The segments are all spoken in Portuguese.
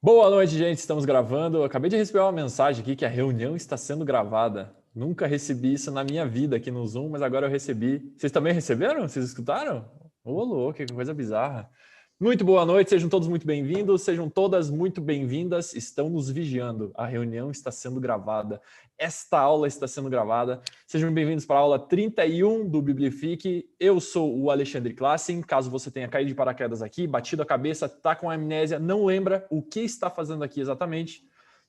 Boa noite, gente. Estamos gravando. Eu acabei de receber uma mensagem aqui que a reunião está sendo gravada. Nunca recebi isso na minha vida aqui no Zoom, mas agora eu recebi. Vocês também receberam? Vocês escutaram? Ô, louco, que coisa bizarra. Muito boa noite, sejam todos muito bem-vindos, sejam todas muito bem-vindas. Estão nos vigiando. A reunião está sendo gravada. Esta aula está sendo gravada. Sejam bem-vindos para a aula 31 do Biblifique. Eu sou o Alexandre Klassen. Caso você tenha caído de paraquedas aqui, batido a cabeça, está com amnésia, não lembra o que está fazendo aqui exatamente,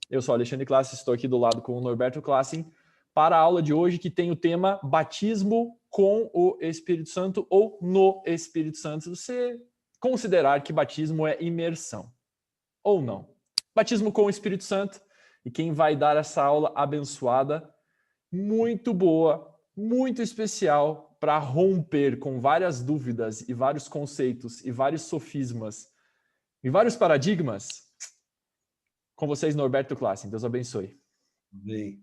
eu sou o Alexandre Klassen, estou aqui do lado com o Norberto Klassen para a aula de hoje que tem o tema Batismo com o Espírito Santo ou no Espírito Santo. Se você considerar que batismo é imersão ou não. Batismo com o Espírito Santo. E quem vai dar essa aula abençoada, muito boa, muito especial, para romper com várias dúvidas e vários conceitos e vários sofismas e vários paradigmas, com vocês, Norberto Klassen. Deus abençoe. Bem.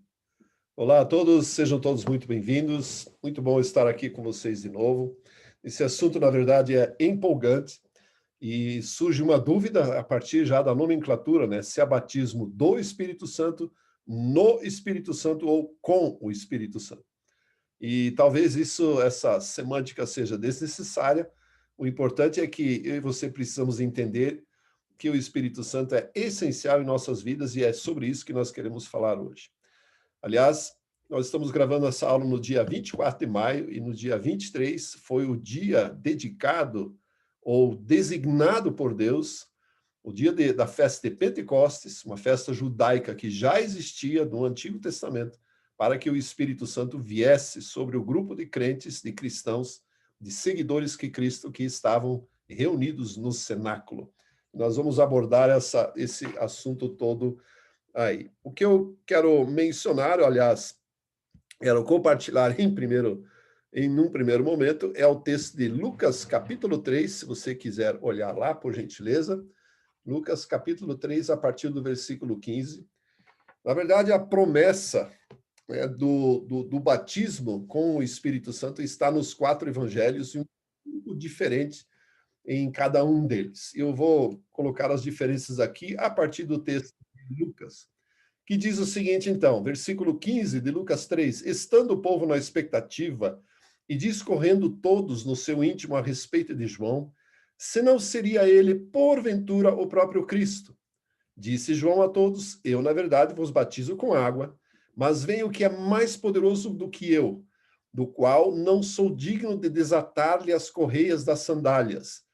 Olá a todos, sejam todos muito bem-vindos. Muito bom estar aqui com vocês de novo. Esse assunto, na verdade, é empolgante e surge uma dúvida a partir já da nomenclatura, né? Se é batismo do Espírito Santo, no Espírito Santo ou com o Espírito Santo. E talvez essa semântica seja desnecessária. O importante é que eu e você precisamos entender que o Espírito Santo é essencial em nossas vidas e é sobre isso que nós queremos falar hoje. Aliás, nós estamos gravando essa aula no dia 24 de maio e no dia 23 foi o dia dedicado ou designado por Deus, o dia da festa de Pentecostes, uma festa judaica que já existia no Antigo Testamento, para que o Espírito Santo viesse sobre o grupo de crentes, de cristãos, de seguidores de Cristo que estavam reunidos no cenáculo. Nós vamos abordar esse assunto todo aí. O que eu quero mencionar, aliás, quero compartilhar em um primeiro momento, é o texto de Lucas, capítulo 3, se você quiser olhar lá, por gentileza. Lucas, capítulo 3, a partir do versículo 15. Na verdade, a promessa, né, do batismo com o Espírito Santo está nos 4 evangelhos, e um pouco diferente em cada um deles. Eu vou colocar as diferenças aqui a partir do texto de Lucas, que diz o seguinte, então, versículo 15 de Lucas 3, estando o povo na expectativa e discorrendo todos no seu íntimo a respeito de João, se não seria ele, porventura, o próprio Cristo. Disse João a todos, eu, na verdade, vos batizo com água, mas vem o que é mais poderoso do que eu, do qual não sou digno de desatar-lhe as correias das sandálias.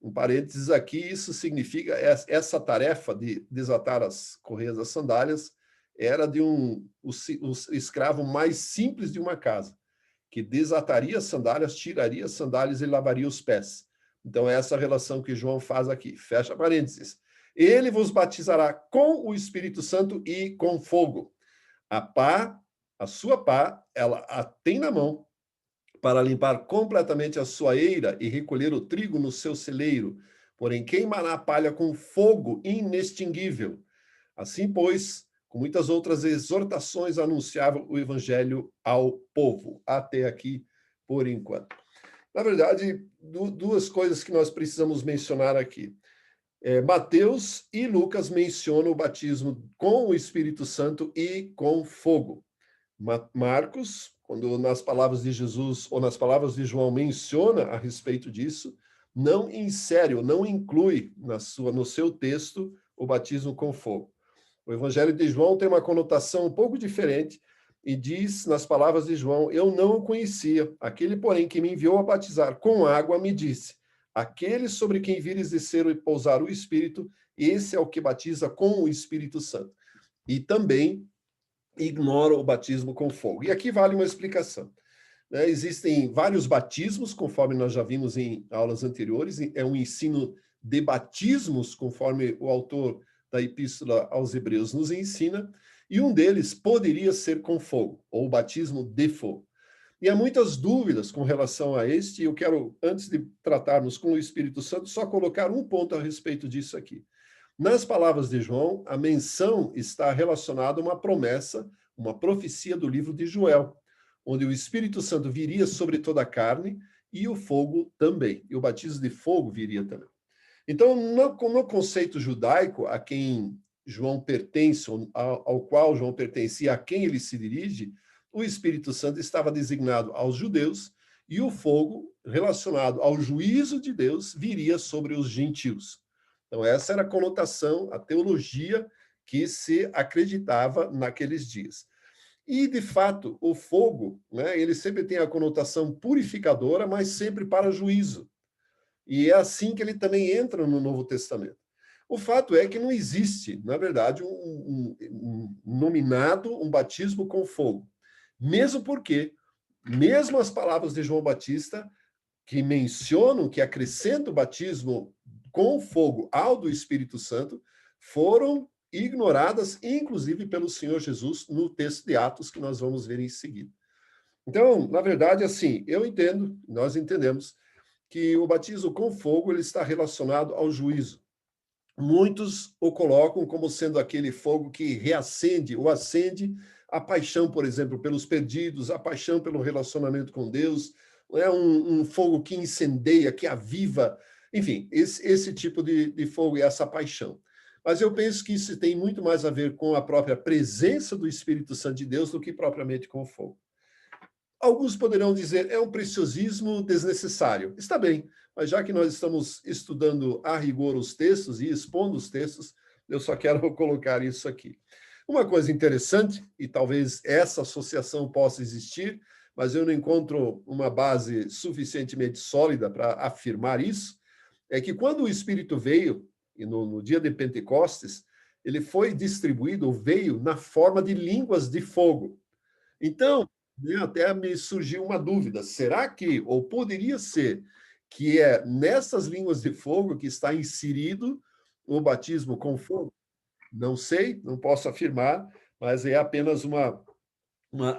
Um parênteses aqui, isso significa, essa tarefa de desatar as correias das sandálias era de o escravo mais simples de uma casa, que desataria as sandálias, tiraria as sandálias e lavaria os pés. Então, é essa relação que João faz aqui. Fecha parênteses. Ele vos batizará com o Espírito Santo e com fogo. A sua pá, ela a tem na mão, para limpar completamente a sua eira e recolher o trigo no seu celeiro, porém queimará a palha com fogo inextinguível. Assim, pois, com muitas outras exortações, anunciava o evangelho ao povo. Até aqui, por enquanto. Na verdade, duas coisas que nós precisamos mencionar aqui. Mateus e Lucas mencionam o batismo com o Espírito Santo e com fogo. Marcos, quando nas palavras de Jesus ou nas palavras de João menciona a respeito disso, não insere, não inclui no seu texto o batismo com fogo. O Evangelho de João tem uma conotação um pouco diferente e diz nas palavras de João, eu não o conhecia, aquele, porém, que me enviou a batizar com água, me disse, aquele sobre quem vires descer e pousar o Espírito, esse é o que batiza com o Espírito Santo. E também ignora o batismo com fogo. E aqui vale uma explicação. Existem vários batismos, conforme nós já vimos em aulas anteriores, é um ensino de batismos, conforme o autor da Epístola aos Hebreus nos ensina, e um deles poderia ser com fogo, ou batismo de fogo. E há muitas dúvidas com relação a este, e eu quero, antes de tratarmos com o Espírito Santo, só colocar um ponto a respeito disso aqui. Nas palavras de João, a menção está relacionada a uma promessa, uma profecia do livro de Joel, onde o Espírito Santo viria sobre toda a carne e o fogo também, e o batismo de fogo viria também. Então, no conceito judaico, a quem João pertence, ao qual João pertencia, a quem ele se dirige, o Espírito Santo estava designado aos judeus e o fogo, relacionado ao juízo de Deus, viria sobre os gentios. Então, essa era a conotação, a teologia que se acreditava naqueles dias. E, de fato, o fogo, né, ele sempre tem a conotação purificadora, mas sempre para juízo. E é assim que ele também entra no Novo Testamento. O fato é que não existe, na verdade, um nominado, um batismo com fogo. Mesmo porque, mesmo as palavras de João Batista, que mencionam, que acrescentam o batismo com fogo ao do Espírito Santo, foram ignoradas, inclusive pelo Senhor Jesus, no texto de Atos, que nós vamos ver em seguida. Então, na verdade, assim, eu entendo, nós entendemos, que o batismo com fogo ele está relacionado ao juízo. Muitos o colocam como sendo aquele fogo que reacende ou acende a paixão, por exemplo, pelos perdidos, a paixão pelo relacionamento com Deus, é um fogo que incendeia, que aviva, enfim, esse tipo de fogo e essa paixão. Mas eu penso que isso tem muito mais a ver com a própria presença do Espírito Santo de Deus do que propriamente com o fogo. Alguns poderão dizer, é um preciosismo desnecessário. Está bem, mas já que nós estamos estudando a rigor os textos e expondo os textos, eu só quero colocar isso aqui. Uma coisa interessante, e talvez essa associação possa existir, mas eu não encontro uma base suficientemente sólida para afirmar isso, é que quando o Espírito veio, e no dia de Pentecostes, ele foi distribuído, veio na forma de línguas de fogo. Então, até me surgiu uma dúvida: será que, ou poderia ser, que é nessas línguas de fogo que está inserido o batismo com fogo? Não sei, não posso afirmar, mas é apenas uma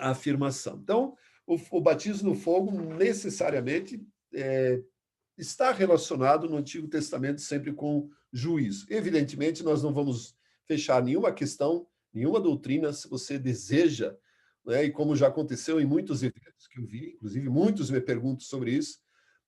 afirmação. Então, o batismo no fogo necessariamente está relacionado no Antigo Testamento sempre com juízo. Evidentemente, nós não vamos fechar nenhuma questão, nenhuma doutrina, se você deseja, né, e como já aconteceu em muitos eventos que eu vi, inclusive muitos me perguntam sobre isso,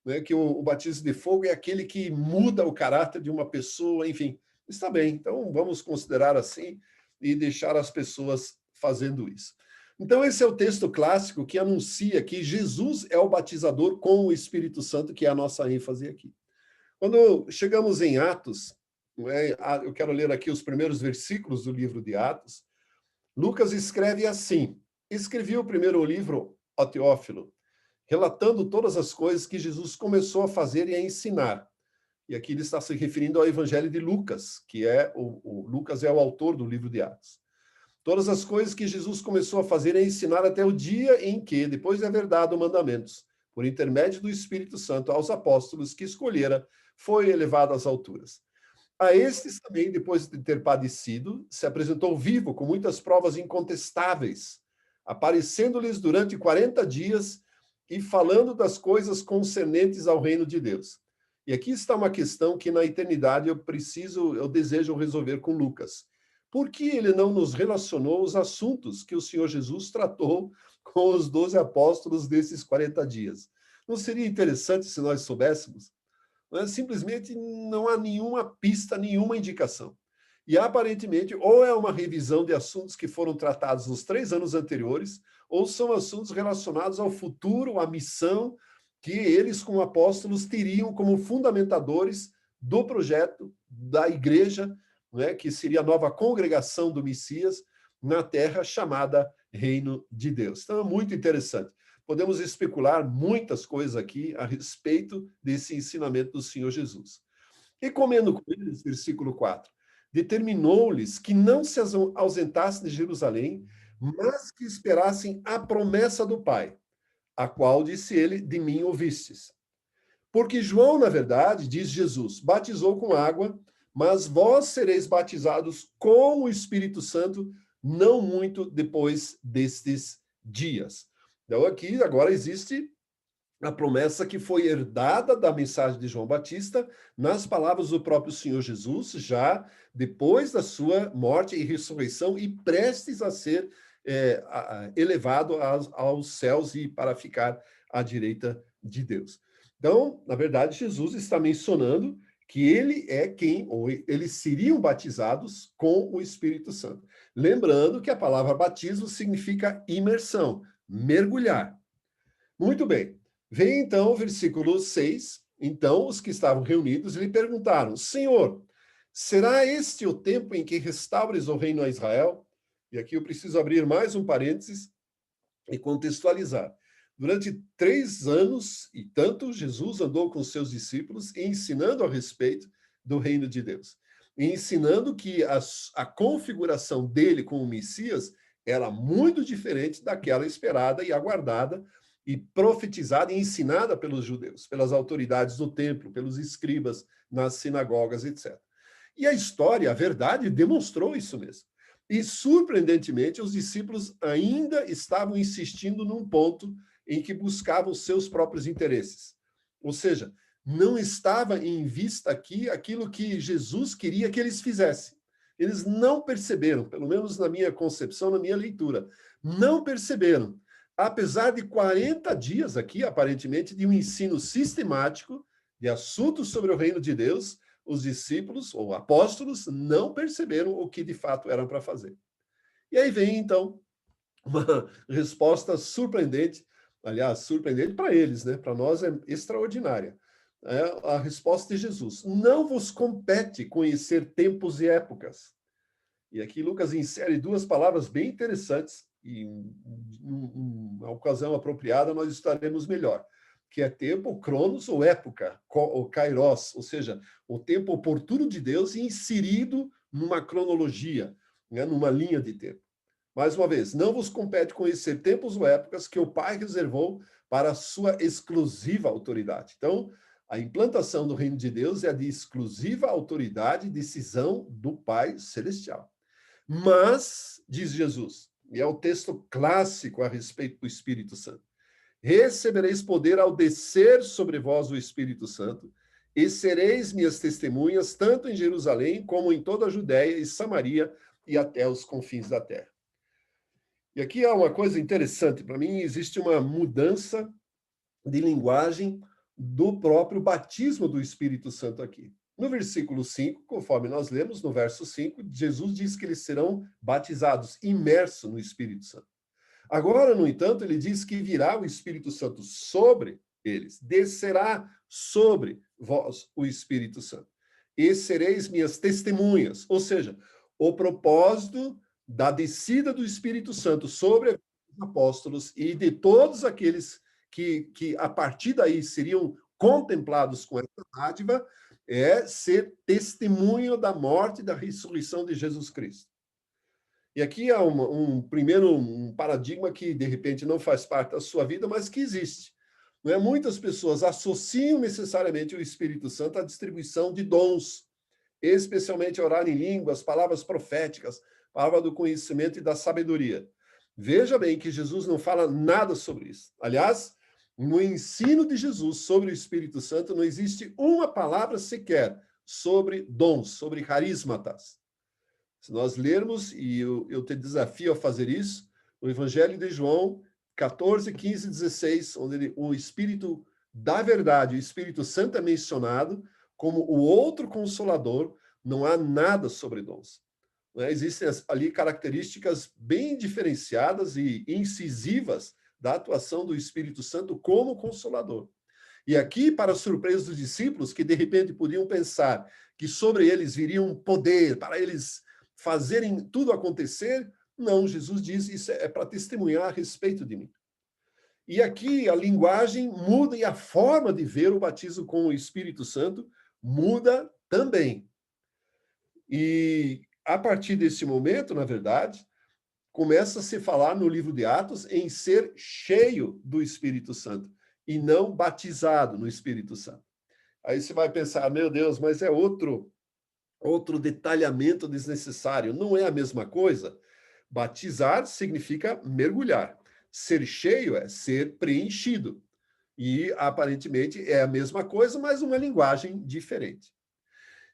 né, que o batismo de fogo é aquele que muda o caráter de uma pessoa, enfim, está bem, então vamos considerar assim e deixar as pessoas fazendo isso. Então, esse é o texto clássico que anuncia que Jesus é o batizador com o Espírito Santo, que é a nossa ênfase aqui. Quando chegamos em Atos, eu quero ler aqui os primeiros versículos do livro de Atos. Lucas escreve assim: escrevi o primeiro livro, ó Teófilo, relatando todas as coisas que Jesus começou a fazer e a ensinar. E aqui ele está se referindo ao Evangelho de Lucas, que é Lucas é o autor do livro de Atos. Todas as coisas que Jesus começou a fazer e a ensinar até o dia em que, depois de haver dado mandamentos, por intermédio do Espírito Santo, aos apóstolos que escolhera, foi elevado às alturas. A estes também, depois de ter padecido, se apresentou vivo, com muitas provas incontestáveis, aparecendo-lhes durante 40 dias e falando das coisas concernentes ao reino de Deus. E aqui está uma questão que na eternidade eu desejo resolver com Lucas. Por que ele não nos relacionou os assuntos que o Senhor Jesus tratou com os 12 apóstolos desses 40 dias? Não seria interessante se nós soubéssemos? Mas simplesmente não há nenhuma pista, nenhuma indicação. E aparentemente, ou é uma revisão de assuntos que foram tratados nos 3 anos anteriores, ou são assuntos relacionados ao futuro, à missão que eles, como apóstolos, teriam como fundamentadores do projeto da igreja, né, que seria a nova congregação do Messias na terra, chamada Reino de Deus. Então, é muito interessante. Podemos especular muitas coisas aqui a respeito desse ensinamento do Senhor Jesus. E comendo com eles, versículo 4, determinou-lhes que não se ausentassem de Jerusalém, mas que esperassem a promessa do Pai, a qual, disse ele, de mim ouvistes. Porque João, na verdade, diz Jesus, batizou com água, mas vós sereis batizados com o Espírito Santo não muito depois destes dias. Então, aqui agora existe a promessa que foi herdada da mensagem de João Batista nas palavras do próprio Senhor Jesus, já depois da sua morte e ressurreição e prestes a ser elevado aos céus e para ficar à direita de Deus. Então, na verdade, Jesus está mencionando que ele é quem, ou eles seriam batizados com o Espírito Santo. Lembrando que a palavra batismo significa imersão, mergulhar. Muito bem. Vem então o versículo 6. Então os que estavam reunidos lhe perguntaram: Senhor, será este o tempo em que restaures o reino a Israel? E aqui eu preciso abrir mais um parênteses e contextualizar. Durante 3 anos e tanto, Jesus andou com seus discípulos ensinando a respeito do reino de Deus. Ensinando que a configuração dele como Messias era muito diferente daquela esperada e aguardada e profetizada e ensinada pelos judeus, pelas autoridades do templo, pelos escribas nas sinagogas, etc. E a história, a verdade, demonstrou isso mesmo. E, surpreendentemente, os discípulos ainda estavam insistindo num ponto em que buscavam seus próprios interesses. Ou seja, não estava em vista aqui aquilo que Jesus queria que eles fizessem. Eles não perceberam, pelo menos na minha concepção, na minha leitura, não perceberam. Apesar de 40 dias aqui, aparentemente, de um ensino sistemático de assuntos sobre o reino de Deus, os discípulos ou apóstolos não perceberam o que de fato eram para fazer. E aí vem, então, uma resposta surpreendente, aliás, surpreendente para eles, né? Para nós é extraordinária. É a resposta de Jesus: não vos compete conhecer tempos e épocas. E aqui Lucas insere 2 palavras bem interessantes, e em uma ocasião apropriada nós estaremos melhor, que é tempo, cronos, ou época, ou kairos, ou seja, o tempo oportuno de Deus inserido numa cronologia, né, numa linha de tempo. Mais uma vez, não vos compete conhecer tempos ou épocas que o Pai reservou para a sua exclusiva autoridade. Então, a implantação do reino de Deus é de exclusiva autoridade e decisão do Pai Celestial. Mas, diz Jesus, e é o texto clássico a respeito do Espírito Santo, recebereis poder ao descer sobre vós o Espírito Santo, e sereis minhas testemunhas, tanto em Jerusalém, como em toda a Judéia e Samaria, e até os confins da terra. E aqui há uma coisa interessante, para mim existe uma mudança de linguagem do próprio batismo do Espírito Santo aqui. No versículo 5, conforme nós lemos, no verso 5, Jesus diz que eles serão batizados, imersos no Espírito Santo. Agora, no entanto, ele diz que virá o Espírito Santo sobre eles, descerá sobre vós o Espírito Santo. E sereis minhas testemunhas. Ou seja, o propósito da descida do Espírito Santo sobre os apóstolos e de todos aqueles que a partir daí seriam contemplados com essa dádiva é ser testemunho da morte e da ressurreição de Jesus Cristo. E aqui há um paradigma que, de repente, não faz parte da sua vida, mas que existe. Não é? Muitas pessoas associam necessariamente o Espírito Santo à distribuição de dons, especialmente orar em línguas, palavras proféticas, palavra do conhecimento e da sabedoria. Veja bem que Jesus não fala nada sobre isso. Aliás, no ensino de Jesus sobre o Espírito Santo, não existe uma palavra sequer sobre dons, sobre carismatas. Se nós lermos, e eu te desafio a fazer isso, o Evangelho de João 14, 15, 16, onde o Espírito da verdade, o Espírito Santo é mencionado como o outro consolador, não há nada sobre dons. Existem ali características bem diferenciadas e incisivas da atuação do Espírito Santo como consolador. E aqui, para a surpresa dos discípulos, que de repente podiam pensar que sobre eles viria um poder, para eles fazerem tudo acontecer, não, Jesus diz, isso é para testemunhar a respeito de mim. E aqui a linguagem muda e a forma de ver o batismo com o Espírito Santo muda também. E a partir desse momento, na verdade, começa a se falar no livro de Atos em ser cheio do Espírito Santo e não batizado no Espírito Santo. Aí você vai pensar, meu Deus, mas é outro detalhamento desnecessário. Não é a mesma coisa? Batizar significa mergulhar. Ser cheio é ser preenchido. E, aparentemente, é a mesma coisa, mas uma linguagem diferente.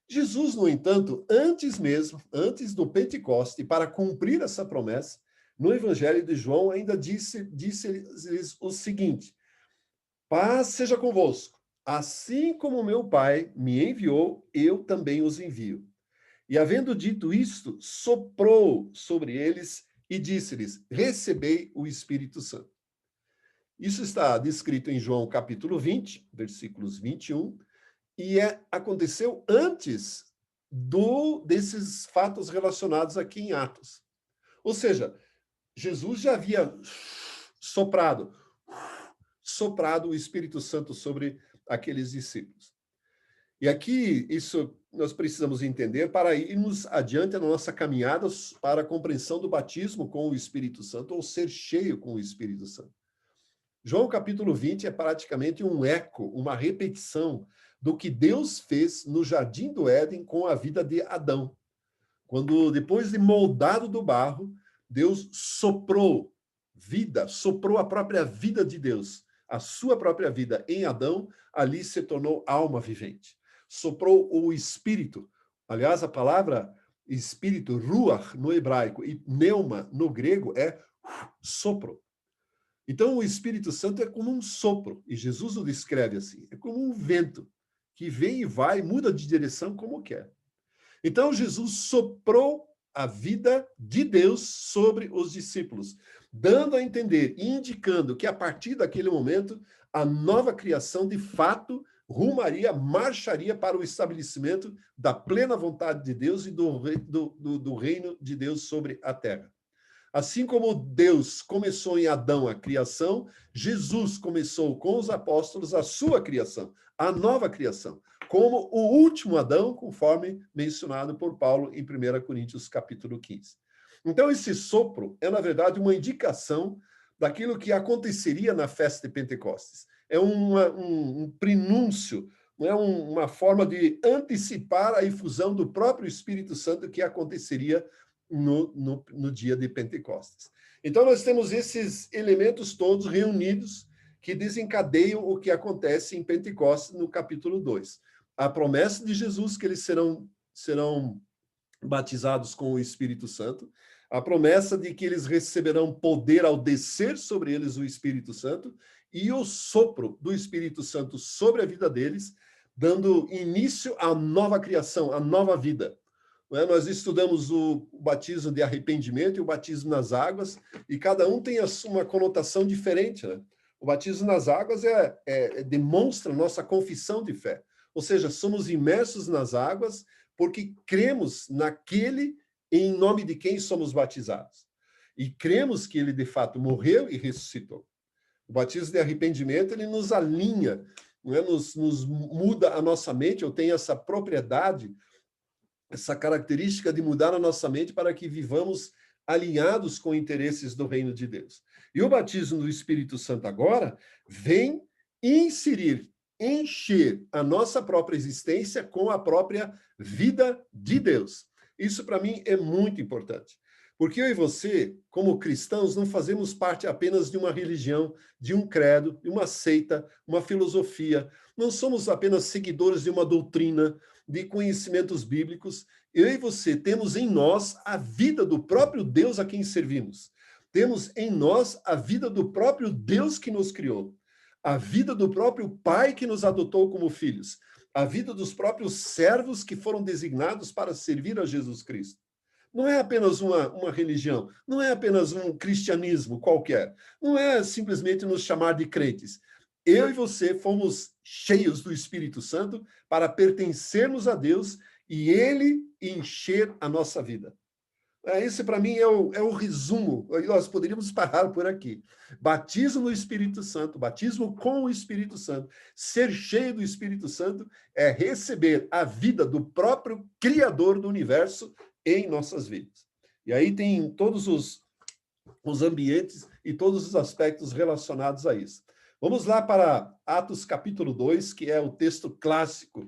Jesus, no entanto, antes do Pentecoste, para cumprir essa promessa, no Evangelho de João ainda disse-lhes o seguinte: paz seja convosco. assim como meu Pai me enviou, eu também os envio. E havendo dito isto, soprou sobre eles e disse-lhes: recebei o Espírito Santo. Isso está descrito em João capítulo 20, versículos 21, e aconteceu antes desses fatos relacionados aqui em Atos. Ou seja, Jesus já havia soprado o Espírito Santo sobre aqueles discípulos. E aqui, isso nós precisamos entender para irmos adiante na nossa caminhada para a compreensão do batismo com o Espírito Santo, ou ser cheio com o Espírito Santo. João capítulo 20 é praticamente um eco, uma repetição do que Deus fez no Jardim do Éden com a vida de Adão. Quando, depois de moldado do barro, Deus soprou vida, soprou a própria vida de Deus, a sua própria vida em Adão, ali se tornou alma vivente. Soprou o espírito. Aliás, a palavra espírito, ruach, no hebraico, e pneuma, no grego, é sopro. Então, o Espírito Santo é como um sopro, e Jesus o descreve assim, é como um vento que vem e vai, muda de direção como quer. Então, Jesus soprou a vida de Deus sobre os discípulos, dando a entender e indicando que, a partir daquele momento, a nova criação, de fato, marcharia para o estabelecimento da plena vontade de Deus e do reino de Deus sobre a terra. Assim como Deus começou em Adão a criação, Jesus começou com os apóstolos a sua criação, a nova criação, como o último Adão, conforme mencionado por Paulo em 1 Coríntios capítulo 15. Então, esse sopro é, na verdade, uma indicação daquilo que aconteceria na festa de Pentecostes. É um prenúncio, não é uma forma de antecipar a efusão do próprio Espírito Santo que aconteceria no dia de Pentecostes. Então, nós temos esses elementos todos reunidos que desencadeiam o que acontece em Pentecostes no capítulo 2. A promessa de Jesus que eles serão batizados com o Espírito Santo, a promessa de que eles receberão poder ao descer sobre eles o Espírito Santo e o sopro do Espírito Santo sobre a vida deles, dando início à nova criação, à nova vida. Nós estudamos o batismo de arrependimento e o batismo nas águas, e cada um tem uma conotação diferente. Né? O batismo nas águas demonstra nossa confissão de fé. Ou seja, somos imersos nas águas porque cremos naquele em nome de quem somos batizados. E cremos que ele, de fato, morreu e ressuscitou. O batismo de arrependimento, ele nos alinha, nos muda a nossa mente, ou tem essa propriedade, essa característica de mudar a nossa mente para que vivamos alinhados com interesses do reino de Deus. E o batismo do Espírito Santo agora vem encher a nossa própria existência com a própria vida de Deus. Isso, para mim, é muito importante. Porque eu e você, como cristãos, não fazemos parte apenas de uma religião, de um credo, de uma seita, uma filosofia. Não somos apenas seguidores de uma doutrina, de conhecimentos bíblicos. Eu e você temos em nós a vida do próprio Deus a quem servimos. Temos em nós a vida do próprio Deus que nos criou. A vida do próprio Pai que nos adotou como filhos. A vida dos próprios servos que foram designados para servir a Jesus Cristo. Não é apenas uma religião, não é apenas um cristianismo qualquer, não é simplesmente nos chamar de crentes. Eu e você fomos cheios do Espírito Santo para pertencermos a Deus e Ele encher a nossa vida. Esse, para mim, é o resumo. Nós poderíamos parar por aqui. Batismo no Espírito Santo, batismo com o Espírito Santo, ser cheio do Espírito Santo é receber a vida do próprio Criador do universo em nossas vidas. E aí tem todos os ambientes e todos os aspectos relacionados a isso. Vamos lá para Atos capítulo 2, que é o texto clássico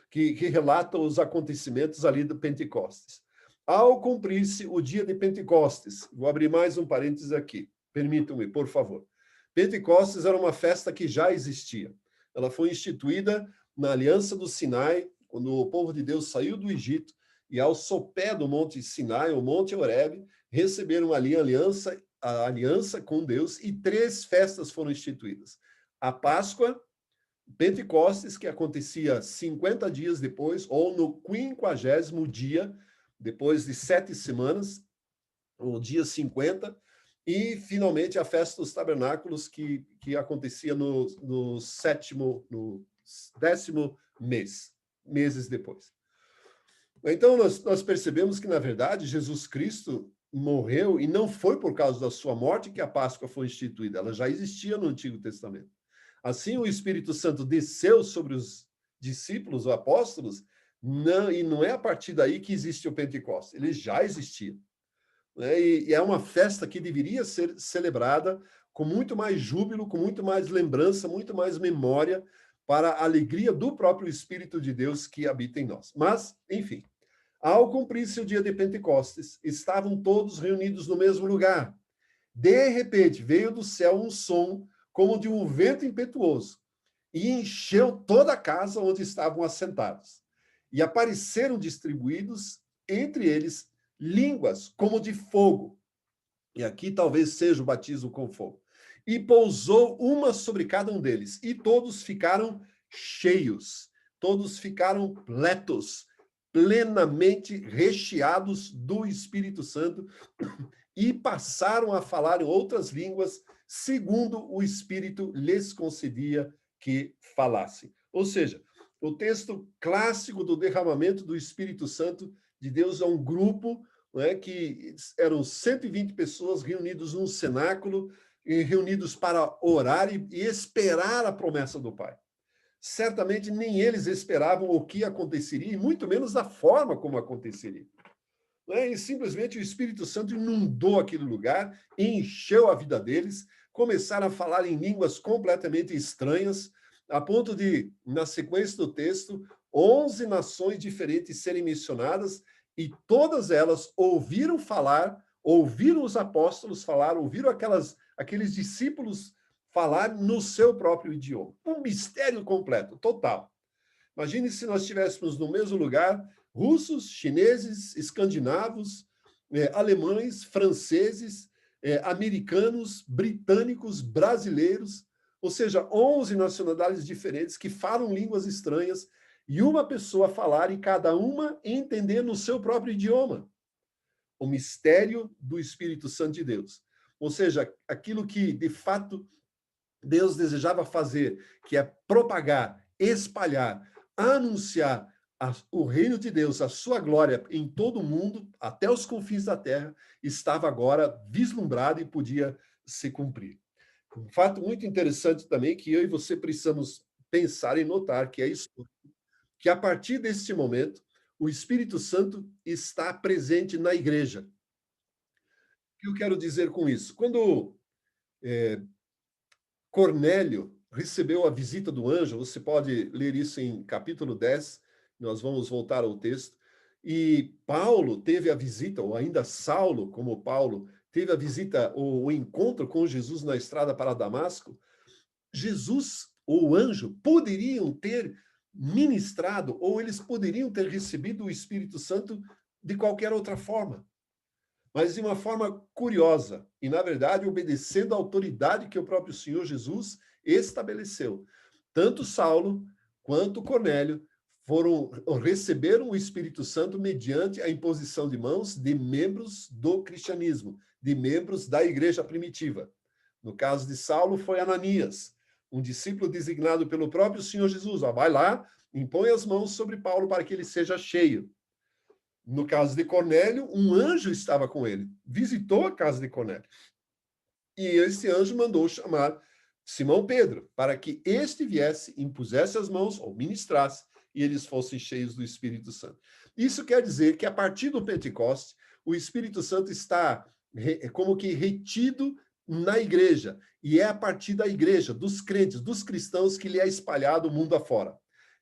que relata os acontecimentos ali do Pentecostes. Ao cumprir-se o dia de Pentecostes, vou abrir mais um parênteses aqui, permitam-me, por favor. Pentecostes era uma festa que já existia. Ela foi instituída na Aliança do Sinai, quando o povo de Deus saiu do Egito, e ao sopé do Monte Sinai, o Monte Horebe, receberam ali a aliança com Deus, e 3 festas foram instituídas. A Páscoa, Pentecostes, que acontecia 50 dias depois, ou no 50º dia, depois de 7 semanas, o dia 50, e finalmente a festa dos tabernáculos, que acontecia no 10º mês, meses depois. Então, nós percebemos que, na verdade, Jesus Cristo morreu, e não foi por causa da sua morte que a Páscoa foi instituída, ela já existia no Antigo Testamento. Assim, o Espírito Santo desceu sobre os discípulos, os apóstolos, e não é a partir daí que existe o Pentecostes, ele já existia. Né? E é uma festa que deveria ser celebrada com muito mais júbilo, com muito mais lembrança, muito mais memória, para a alegria do próprio Espírito de Deus que habita em nós. Mas, enfim, ao cumprir-se o dia de Pentecostes, estavam todos reunidos no mesmo lugar. De repente, veio do céu um som como de um vento impetuoso e encheu toda a casa onde estavam assentados. E apareceram distribuídos entre eles línguas como de fogo. E aqui talvez seja o batismo com fogo. E pousou uma sobre cada um deles. E todos ficaram cheios. Todos ficaram pletos, plenamente recheados do Espírito Santo, e passaram a falar em outras línguas, segundo o Espírito lhes concedia que falassem. Ou seja, o texto clássico do derramamento do Espírito Santo de Deus é um grupo, né, que eram 120 pessoas reunidos num cenáculo, reunidos para orar e esperar a promessa do Pai. Certamente nem eles esperavam o que aconteceria, e muito menos da forma como aconteceria. E simplesmente o Espírito Santo inundou aquele lugar, encheu a vida deles, começaram a falar em línguas completamente estranhas, a ponto de, na sequência do texto, 11 nações diferentes serem mencionadas, e todas elas ouviram falar, ouviram os apóstolos falar, ouviram aqueles discípulos falar no seu próprio idioma. Um mistério completo, total. Imagine se nós estivéssemos no mesmo lugar, russos, chineses, escandinavos, alemães, franceses, americanos, britânicos, brasileiros, ou seja, 11 nacionalidades diferentes que falam línguas estranhas, e uma pessoa falar e cada uma entender no seu próprio idioma. O mistério do Espírito Santo de Deus. Ou seja, aquilo que, de fato, Deus desejava fazer, que é propagar, espalhar, anunciar o reino de Deus, a sua glória em todo o mundo, até os confins da terra, estava agora vislumbrado e podia se cumprir. Um fato muito interessante também que eu e você precisamos pensar e notar, que é isso, que a partir deste momento, o Espírito Santo está presente na igreja. O que eu quero dizer com isso? Quando Cornélio recebeu a visita do anjo, você pode ler isso em capítulo 10, nós vamos voltar ao texto, e Paulo teve a visita, ou ainda Saulo, como Paulo, teve a visita, o encontro com Jesus na estrada para Damasco. Jesus ou o anjo poderiam ter ministrado, ou eles poderiam ter recebido o Espírito Santo de qualquer outra forma, mas de uma forma curiosa, e, na verdade, obedecendo à autoridade que o próprio Senhor Jesus estabeleceu. Tanto Saulo quanto Cornélio receberam o Espírito Santo mediante a imposição de mãos de membros do cristianismo, de membros da igreja primitiva. No caso de Saulo, foi Ananias, um discípulo designado pelo próprio Senhor Jesus. Vai lá, impõe as mãos sobre Paulo para que ele seja cheio. No caso de Cornélio, um anjo estava com ele, visitou a casa de Cornélio. E esse anjo mandou chamar Simão Pedro, para que este viesse, impusesse as mãos, ou ministrasse, e eles fossem cheios do Espírito Santo. Isso quer dizer que, a partir do Pentecoste, o Espírito Santo está como que retido na igreja, e é a partir da igreja, dos crentes, dos cristãos, que lhe é espalhado o mundo afora.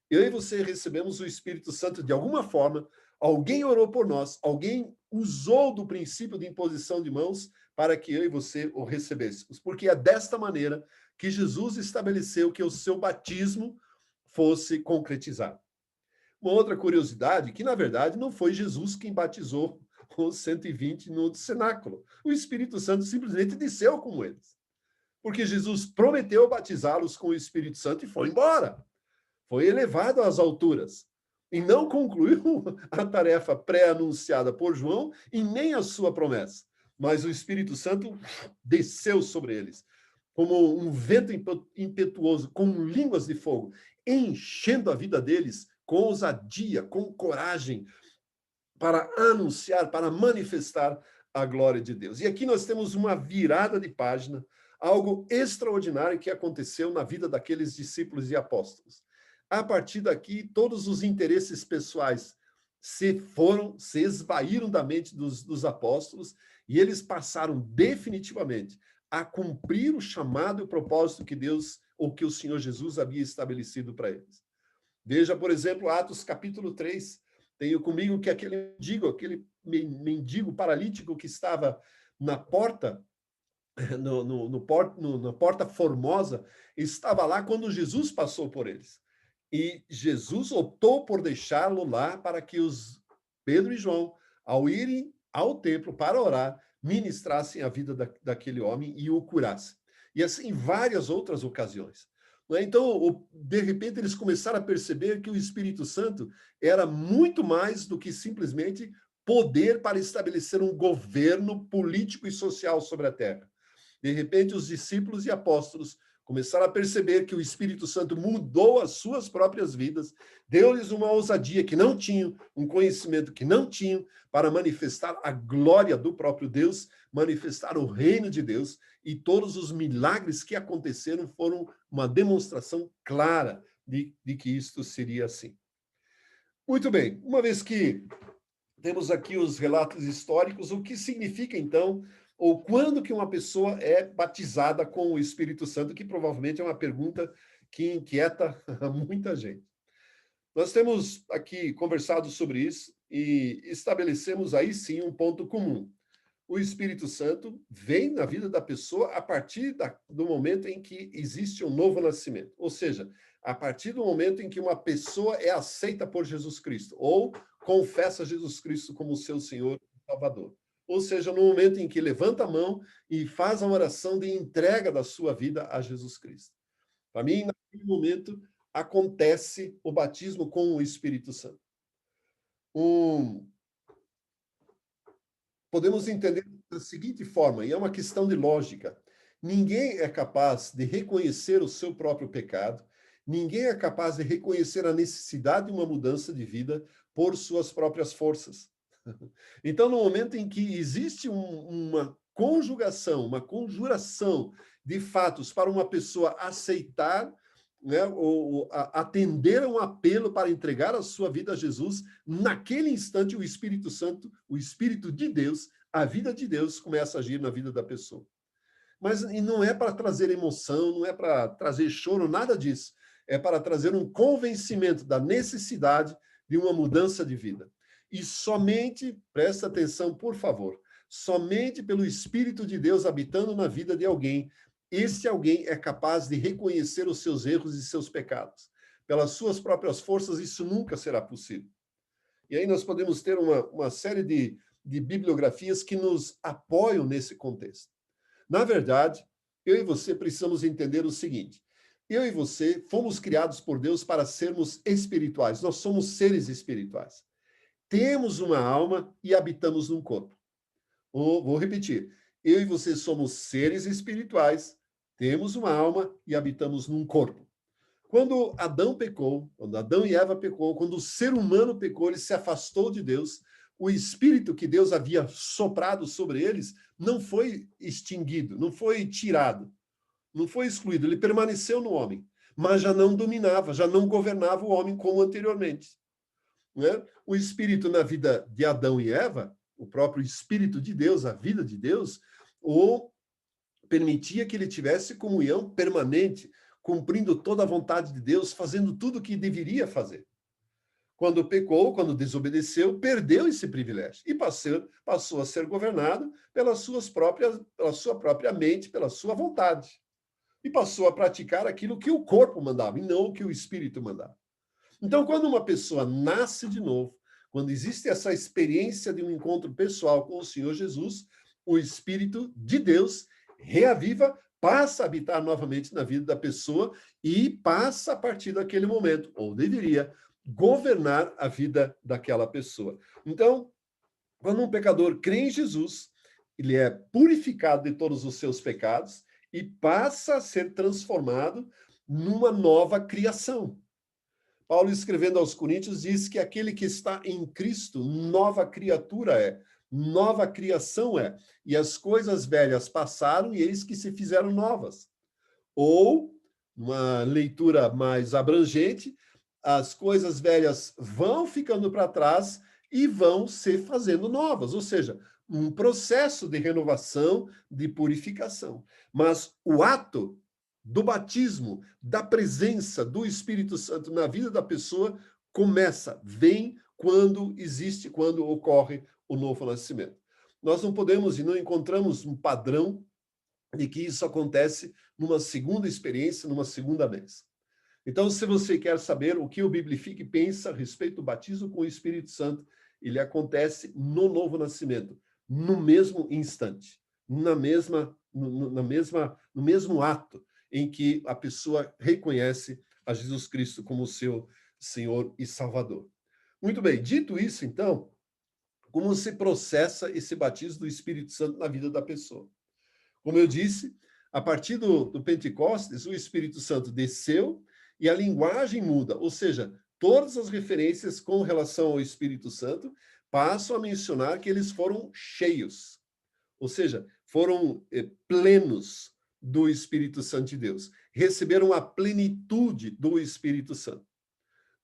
Eu e você recebemos o Espírito Santo de alguma forma. Alguém orou por nós, alguém usou do princípio de imposição de mãos para que eu e você o recebêssemos. Porque é desta maneira que Jesus estabeleceu que o seu batismo fosse concretizado. Uma outra curiosidade, que na verdade não foi Jesus quem batizou os 120 no cenáculo. O Espírito Santo simplesmente desceu com eles. porque Jesus prometeu batizá-los com o Espírito Santo e foi embora. Foi elevado às alturas. E não concluiu a tarefa pré-anunciada por João e nem a sua promessa. Mas o Espírito Santo desceu sobre eles, como um vento impetuoso, com línguas de fogo, enchendo a vida deles com ousadia, com coragem, para anunciar, para manifestar a glória de Deus. E aqui nós temos uma virada de página, algo extraordinário que aconteceu na vida daqueles discípulos e apóstolos. A partir daqui, todos os interesses pessoais se esvaíram da mente dos apóstolos e eles passaram definitivamente a cumprir o chamado e o propósito que Deus, ou que o Senhor Jesus havia estabelecido para eles. Veja, por exemplo, Atos capítulo 3. Tenho comigo que aquele mendigo paralítico que estava na porta, na porta formosa, estava lá quando Jesus passou por eles. E Jesus optou por deixá-lo lá para que Pedro e João, ao irem ao templo para orar, ministrassem a vida daquele homem e o curassem. E assim, várias outras ocasiões. Então, de repente, eles começaram a perceber que o Espírito Santo era muito mais do que simplesmente poder para estabelecer um governo político e social sobre a terra. De repente, os discípulos e apóstolos começaram a perceber que o Espírito Santo mudou as suas próprias vidas, deu-lhes uma ousadia que não tinham, um conhecimento que não tinham, para manifestar a glória do próprio Deus, manifestar o reino de Deus, e todos os milagres que aconteceram foram uma demonstração clara de que isto seria assim. Muito bem, uma vez que temos aqui os relatos históricos, o que significa, então, ou quando que uma pessoa é batizada com o Espírito Santo, que provavelmente é uma pergunta que inquieta muita gente. Nós temos aqui conversado sobre isso e estabelecemos aí sim um ponto comum. O Espírito Santo vem na vida da pessoa a partir do momento em que existe um novo nascimento. Ou seja, a partir do momento em que uma pessoa é aceita por Jesus Cristo, ou confessa Jesus Cristo como seu Senhor e Salvador. Ou seja, no momento em que levanta a mão e faz a oração de entrega da sua vida a Jesus Cristo. Para mim, naquele momento, acontece o batismo com o Espírito Santo. Podemos entender da seguinte forma, e é uma questão de lógica. Ninguém é capaz de reconhecer o seu próprio pecado, ninguém é capaz de reconhecer a necessidade de uma mudança de vida por suas próprias forças. Então, no momento em que existe uma conjuração de fatos para uma pessoa aceitar, né, ou atender a um apelo para entregar a sua vida a Jesus, naquele instante o Espírito Santo, o Espírito de Deus, a vida de Deus começa a agir na vida da pessoa. Mas e não é para trazer emoção, não é para trazer choro, nada disso. É para trazer um convencimento da necessidade de uma mudança de vida. E somente, presta atenção, por favor, somente pelo Espírito de Deus habitando na vida de alguém, esse alguém é capaz de reconhecer os seus erros e seus pecados. Pelas suas próprias forças, isso nunca será possível. E aí nós podemos ter uma série de bibliografias que nos apoiam nesse contexto. Na verdade, eu e você precisamos entender o seguinte: eu e você fomos criados por Deus para sermos espirituais, nós somos seres espirituais. Temos uma alma e habitamos num corpo. Vou repetir. Eu e você somos seres espirituais, temos uma alma e habitamos num corpo. Quando Adão e Eva pecou, quando o ser humano pecou, ele se afastou de Deus, o espírito que Deus havia soprado sobre eles não foi extinguido, não foi tirado, não foi excluído, ele permaneceu no homem, mas já não dominava, já não governava o homem como anteriormente. Né? O espírito na vida de Adão e Eva, o próprio espírito de Deus, a vida de Deus, ou permitia que ele tivesse comunhão permanente, cumprindo toda a vontade de Deus, fazendo tudo o que deveria fazer. Quando pecou, quando desobedeceu, perdeu esse privilégio e passou a ser governado pela sua própria mente, pela sua vontade. E passou a praticar aquilo que o corpo mandava e não o que o espírito mandava. Então, quando uma pessoa nasce de novo, quando existe essa experiência de um encontro pessoal com o Senhor Jesus, o Espírito de Deus reaviva passa a habitar novamente na vida da pessoa e passa, a partir daquele momento, ou deveria, governar a vida daquela pessoa. Então, quando um pecador crê em Jesus, ele é purificado de todos os seus pecados e passa a ser transformado numa nova criação. Paulo, escrevendo aos Coríntios, diz que aquele que está em Cristo, nova criatura é, nova criação é, e as coisas velhas passaram e eis que se fizeram novas. Ou, uma leitura mais abrangente, as coisas velhas vão ficando para trás e vão se fazendo novas, ou seja, um processo de renovação, de purificação. Mas o ato do batismo, da presença do Espírito Santo na vida da pessoa, vem quando ocorre o novo nascimento. Nós não podemos e não encontramos um padrão de que isso acontece numa segunda experiência, numa segunda vez. Então, se você quer saber o que o Biblifique pensa a respeito do batismo com o Espírito Santo, ele acontece no novo nascimento, no mesmo instante, no mesmo ato em que a pessoa reconhece a Jesus Cristo como seu Senhor e Salvador. Muito bem, dito isso, então, como se processa esse batismo do Espírito Santo na vida da pessoa? Como eu disse, a partir do Pentecostes, o Espírito Santo desceu e a linguagem muda, ou seja, todas as referências com relação ao Espírito Santo passam a mencionar que eles foram cheios, ou seja, foram plenos do Espírito Santo de Deus, receberam a plenitude do Espírito Santo.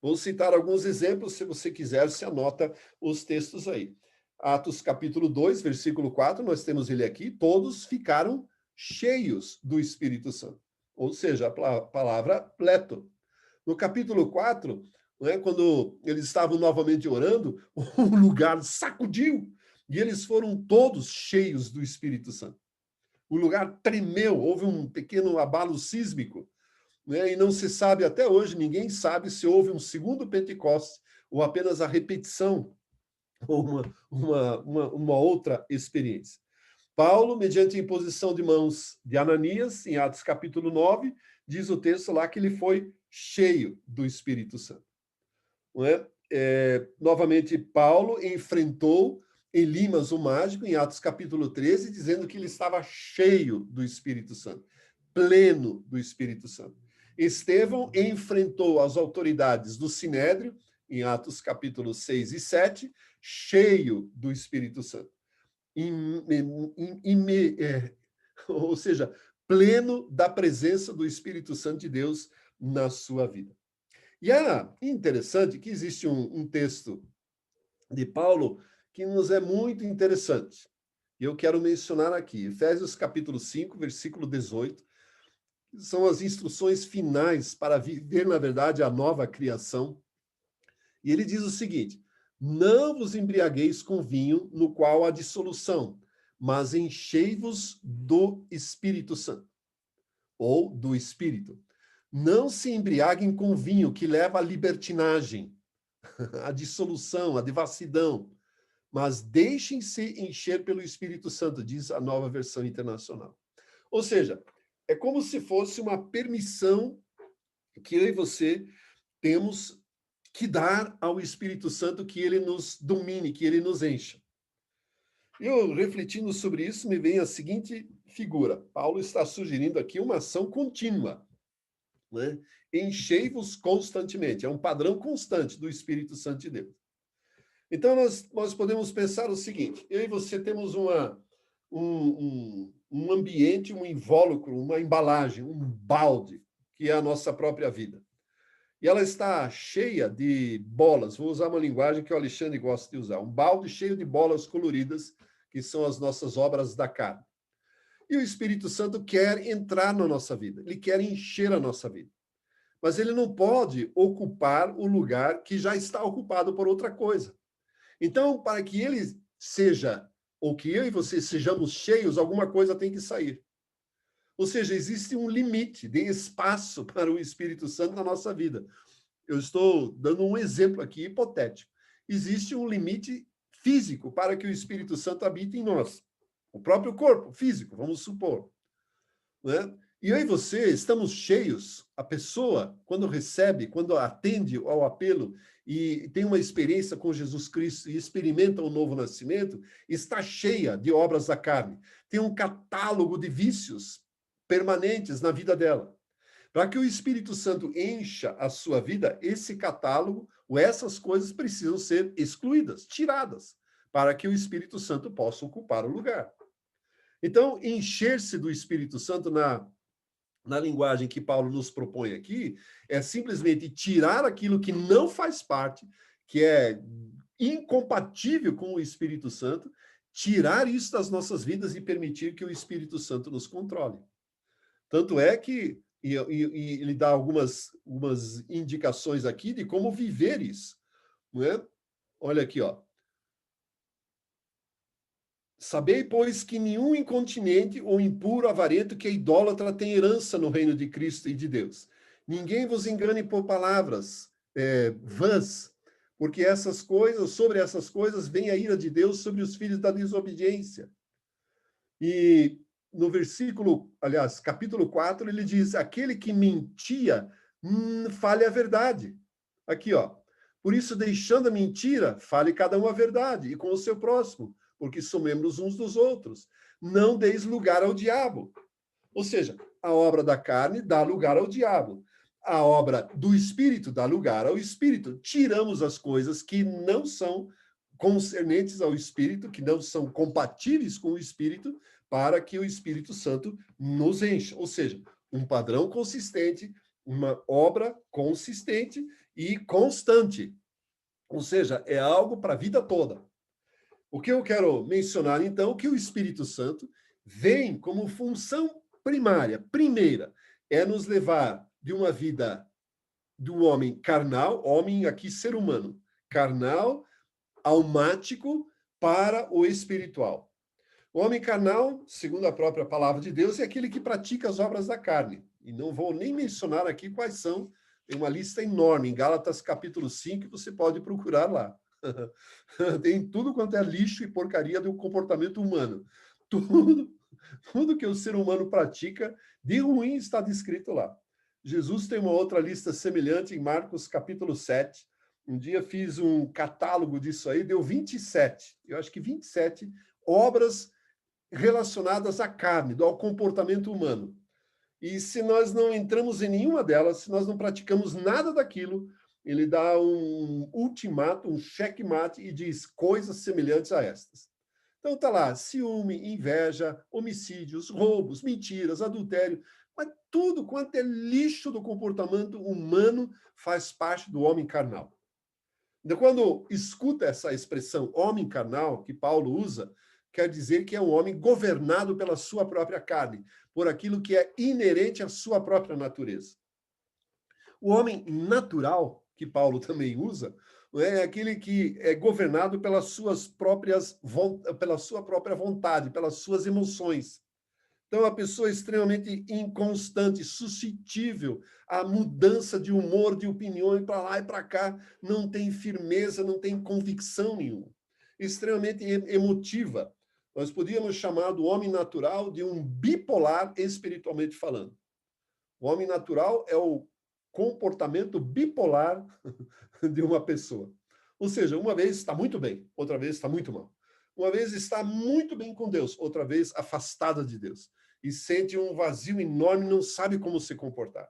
Vou citar alguns exemplos, se você quiser, se anota os textos aí. Atos capítulo 2, versículo 4, nós temos ele aqui, todos ficaram cheios do Espírito Santo. Ou seja, a palavra pleto. No capítulo 4, né, quando eles estavam novamente orando, o lugar sacudiu e eles foram todos cheios do Espírito Santo. O lugar tremeu, houve um pequeno abalo sísmico, né, e não se sabe até hoje, ninguém sabe se houve um segundo Pentecostes ou apenas a repetição ou uma outra experiência. Paulo, mediante a imposição de mãos de Ananias, em Atos capítulo 9, diz o texto lá que ele foi cheio do Espírito Santo. Não é? Novamente, Paulo enfrentou Elimas, o mágico, em Atos capítulo 13, dizendo que ele estava cheio do Espírito Santo, pleno do Espírito Santo. Estevão enfrentou as autoridades do Sinédrio, em Atos capítulo 6 e 7, cheio do Espírito Santo. Ou seja, pleno da presença do Espírito Santo de Deus na sua vida. E é interessante que existe um texto de Paulo que nos é muito interessante. E eu quero mencionar aqui, Efésios capítulo 5, versículo 18, que são as instruções finais para viver, na verdade, a nova criação. E ele diz o seguinte: não vos embriagueis com vinho, no qual há dissolução, mas enchei-vos do Espírito Santo, ou do Espírito. Não se embriaguem com vinho, que leva à libertinagem, à dissolução, à devassidão, mas deixem-se encher pelo Espírito Santo, diz a Nova Versão Internacional. Ou seja, é como se fosse uma permissão que eu e você temos que dar ao Espírito Santo que ele nos domine, que ele nos encha. Eu, refletindo sobre isso, me vem a seguinte figura. Paulo está sugerindo aqui uma ação contínua, né? Enchei-vos constantemente. É um padrão constante do Espírito Santo de Deus. Então, nós podemos pensar o seguinte: eu e você temos um ambiente, um invólucro, uma embalagem, um balde, que é a nossa própria vida. E ela está cheia de bolas. Vou usar uma linguagem que o Alexandre gosta de usar. Um balde cheio de bolas coloridas, que são as nossas obras da carne. E o Espírito Santo quer entrar na nossa vida. Ele quer encher a nossa vida. Mas ele não pode ocupar o lugar que já está ocupado por outra coisa. Então, para que ele seja, ou que eu e você sejamos cheios, alguma coisa tem que sair. Ou seja, existe um limite de espaço para o Espírito Santo na nossa vida. Eu estou dando um exemplo aqui hipotético. Existe um limite físico para que o Espírito Santo habite em nós. O próprio corpo físico, vamos supor. né? E eu e você estamos cheios. A pessoa, quando recebe, quando atende ao apelo e tem uma experiência com Jesus Cristo e experimenta o novo nascimento, está cheia de obras da carne. Tem um catálogo de vícios permanentes na vida dela. Para que o Espírito Santo encha a sua vida, esse catálogo ou essas coisas precisam ser excluídas, tiradas, para que o Espírito Santo possa ocupar o lugar. Então, encher-se do Espírito Santo na linguagem que Paulo nos propõe aqui, é simplesmente tirar aquilo que não faz parte, que é incompatível com o Espírito Santo, tirar isso das nossas vidas e permitir que o Espírito Santo nos controle. Tanto é que e ele dá algumas indicações aqui de como viver isso, não é? Olha aqui, ó. Sabei, pois, que nenhum incontinente ou impuro, avarento, que é idólatra, tem herança no reino de Cristo e de Deus. Ninguém vos engane por palavras vãs, porque sobre essas coisas vem a ira de Deus sobre os filhos da desobediência. E no capítulo 4, ele diz, aquele que mentia, fale a verdade. Aqui, ó. Por isso, deixando a mentira, fale cada um a verdade, e com o seu próximo, porque são membros uns dos outros. Não deis lugar ao diabo. Ou seja, a obra da carne dá lugar ao diabo. A obra do Espírito dá lugar ao Espírito. Tiramos as coisas que não são concernentes ao Espírito, que não são compatíveis com o Espírito, para que o Espírito Santo nos encha. Ou seja, um padrão consistente, uma obra consistente e constante. Ou seja, é algo para a vida toda. O que eu quero mencionar, então, é que o Espírito Santo vem como função primeira, é nos levar de uma vida do homem carnal, homem aqui ser humano, carnal, almático, para o espiritual. O homem carnal, segundo a própria palavra de Deus, é aquele que pratica as obras da carne. E não vou nem mencionar aqui quais são, tem uma lista enorme, em Gálatas capítulo 5, você pode procurar lá. Tem tudo quanto é lixo e porcaria do comportamento humano. Tudo que o ser humano pratica de ruim está descrito lá. Jesus tem uma outra lista semelhante em Marcos capítulo 7. Um dia fiz um catálogo disso aí, deu 27. Eu acho que 27 obras relacionadas à carne, ao comportamento humano. E se nós não entramos em nenhuma delas, se nós não praticamos nada daquilo, ele dá um ultimato, um checkmate e diz coisas semelhantes a estas. Então tá lá, ciúme, inveja, homicídios, roubos, mentiras, adultério, mas tudo quanto é lixo do comportamento humano faz parte do homem carnal. Então, quando escuta essa expressão homem carnal, que Paulo usa, quer dizer que é um homem governado pela sua própria carne, por aquilo que é inerente à sua própria natureza. O homem natural, que Paulo também usa, é aquele que é governado pela sua própria vontade, pelas suas emoções. Então, a pessoa é extremamente inconstante, suscetível à mudança de humor, de opinião, para lá e para cá, não tem firmeza, não tem convicção nenhuma. Extremamente emotiva. Nós podíamos chamar do homem natural de um bipolar espiritualmente falando. O homem natural é o comportamento bipolar de uma pessoa. Ou seja, uma vez está muito bem, outra vez está muito mal. Uma vez está muito bem com Deus, outra vez afastada de Deus. E sente um vazio enorme, não sabe como se comportar.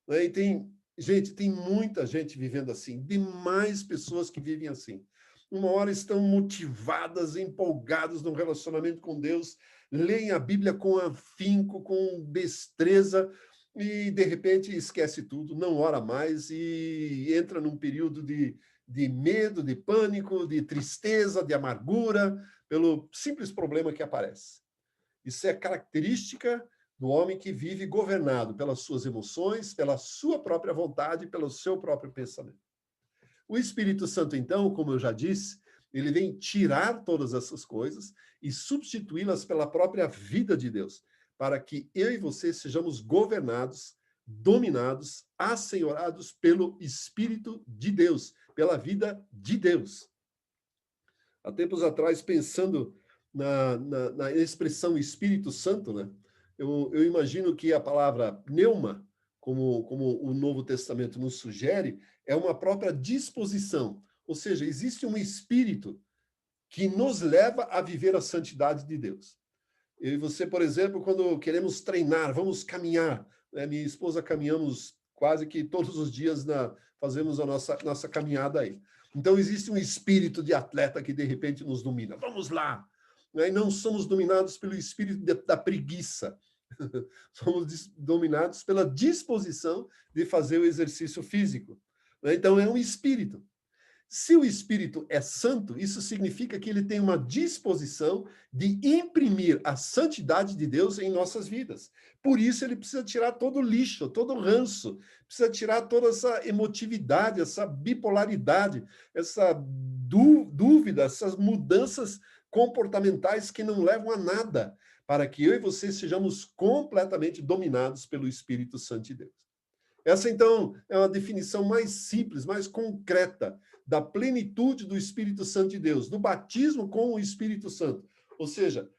E tem muita gente vivendo assim, demais pessoas que vivem assim. Uma hora estão motivadas, empolgadas no relacionamento com Deus, leem a Bíblia com afinco, com destreza, e de repente esquece tudo, não ora mais e entra num período de medo, de pânico, de tristeza, de amargura, pelo simples problema que aparece. Isso é característica do homem que vive governado pelas suas emoções, pela sua própria vontade, pelo seu próprio pensamento. O Espírito Santo, então, como eu já disse, ele vem tirar todas essas coisas e substituí-las pela própria vida de Deus, para que eu e você sejamos governados, dominados, assenhorados pelo Espírito de Deus, pela vida de Deus. Há tempos atrás, pensando na expressão Espírito Santo, né? eu imagino que a palavra pneuma, como o Novo Testamento nos sugere, é uma própria disposição. Ou seja, existe um espírito que nos leva a viver a santidade de Deus. Eu e você, por exemplo, quando queremos treinar, vamos caminhar, né? Minha esposa caminhamos quase que todos os dias, fazemos a nossa caminhada aí. Então, existe um espírito de atleta que, de repente, nos domina. Vamos lá! Né? E não somos dominados pelo espírito da preguiça. Somos dominados pela disposição de fazer o exercício físico. Né? Então, é um espírito. Se o Espírito é santo, isso significa que ele tem uma disposição de imprimir a santidade de Deus em nossas vidas. Por isso, ele precisa tirar todo o lixo, todo o ranço, precisa tirar toda essa emotividade, essa bipolaridade, essa dúvida, essas mudanças comportamentais que não levam a nada, para que eu e você sejamos completamente dominados pelo Espírito Santo de Deus. Essa, então, é uma definição mais simples, mais concreta da plenitude do Espírito Santo de Deus, do batismo com o Espírito Santo. Ou seja,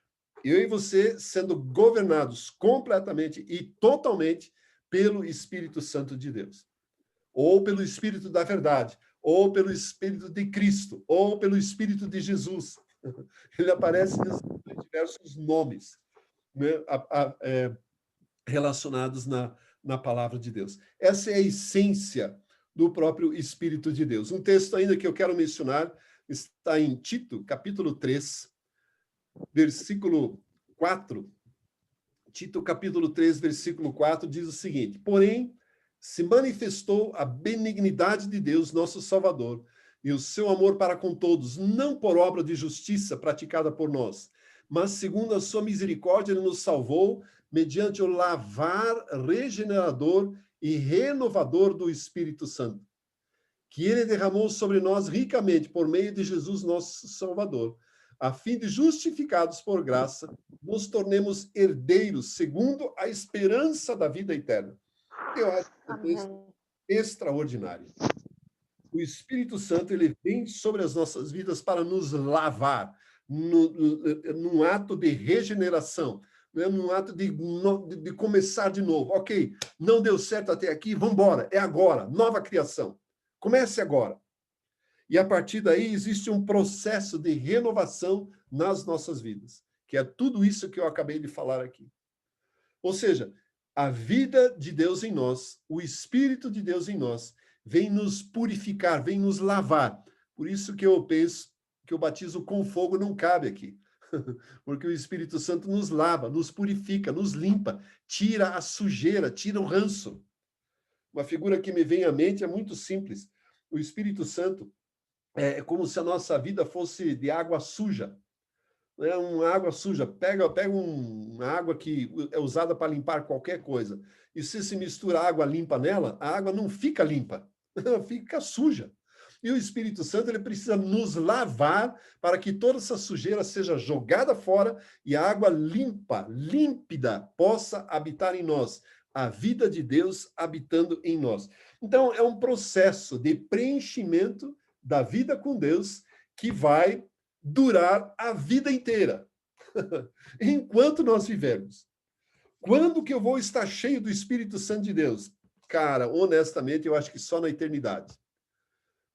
eu e você sendo governados completamente e totalmente pelo Espírito Santo de Deus. Ou pelo Espírito da verdade, ou pelo Espírito de Cristo, ou pelo Espírito de Jesus. Ele aparece em diversos nomes, né, relacionados na palavra de Deus. Essa é a essência do próprio Espírito de Deus. Um texto ainda que eu quero mencionar está em Tito, capítulo 3, versículo 4. Tito, capítulo 3, versículo 4, diz o seguinte: porém, se manifestou a benignidade de Deus, nosso Salvador, e o seu amor para com todos, não por obra de justiça praticada por nós, mas segundo a sua misericórdia, ele nos salvou mediante o lavar regenerador e renovador do Espírito Santo, que ele derramou sobre nós ricamente por meio de Jesus, nosso Salvador, a fim de, justificados por graça, nos tornemos herdeiros segundo a esperança da vida eterna. Eu acho que é um texto extraordinário. O Espírito Santo, ele vem sobre as nossas vidas para nos lavar, num ato de regeneração, né? Num ato de começar de novo. Ok, não deu certo até aqui, vamos embora, é agora, nova criação. Comece agora. E a partir daí existe um processo de renovação nas nossas vidas, que é tudo isso que eu acabei de falar aqui. Ou seja, a vida de Deus em nós, o Espírito de Deus em nós, vem nos purificar, vem nos lavar. Por isso que eu penso que o batismo com fogo não cabe aqui. Porque o Espírito Santo nos lava, nos purifica, nos limpa, tira a sujeira, tira o ranço. Uma figura que me vem à mente é muito simples. O Espírito Santo é como se a nossa vida fosse de água suja. É uma água suja. Pega uma água que é usada para limpar qualquer coisa. E se mistura água limpa nela, a água não fica limpa, ela fica suja. E o Espírito Santo, ele precisa nos lavar para que toda essa sujeira seja jogada fora e a água limpa, límpida, possa habitar em nós. A vida de Deus habitando em nós. Então, é um processo de preenchimento da vida com Deus que vai durar a vida inteira, enquanto nós vivemos. Quando que eu vou estar cheio do Espírito Santo de Deus? Cara, honestamente, eu acho que só na eternidade.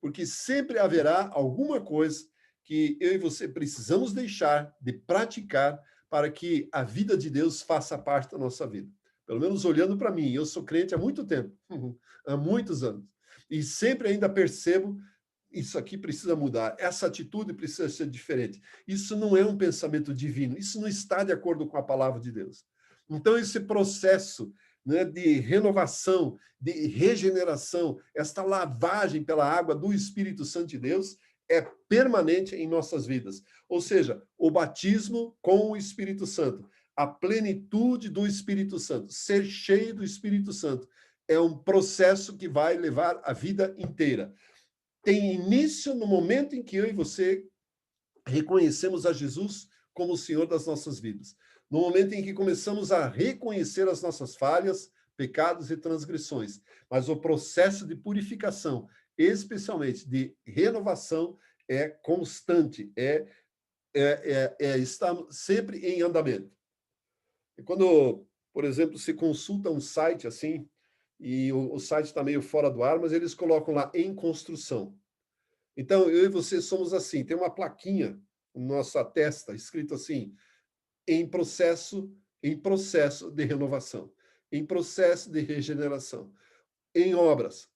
Porque sempre haverá alguma coisa que eu e você precisamos deixar de praticar para que a vida de Deus faça parte da nossa vida. Pelo menos olhando para mim, eu sou crente há muito tempo, há muitos anos, e sempre ainda percebo isso aqui precisa mudar, essa atitude precisa ser diferente. Isso não é um pensamento divino, isso não está de acordo com a palavra de Deus. Então, esse processo, né, de renovação, de regeneração, esta lavagem pela água do Espírito Santo de Deus é permanente em nossas vidas. Ou seja, o batismo com o Espírito Santo, a plenitude do Espírito Santo, ser cheio do Espírito Santo, é um processo que vai levar a vida inteira. Tem início no momento em que eu e você reconhecemos a Jesus como o Senhor das nossas vidas. No momento em que começamos a reconhecer as nossas falhas, pecados e transgressões. Mas o processo de purificação, especialmente de renovação, é constante, está sempre em andamento. E quando Por exemplo, se consulta um site assim, e o site está meio fora do ar, mas eles colocam lá em construção. Então, eu e você somos assim, tem uma plaquinha na nossa testa, escrito assim, em processo de renovação, em processo de regeneração, em obras.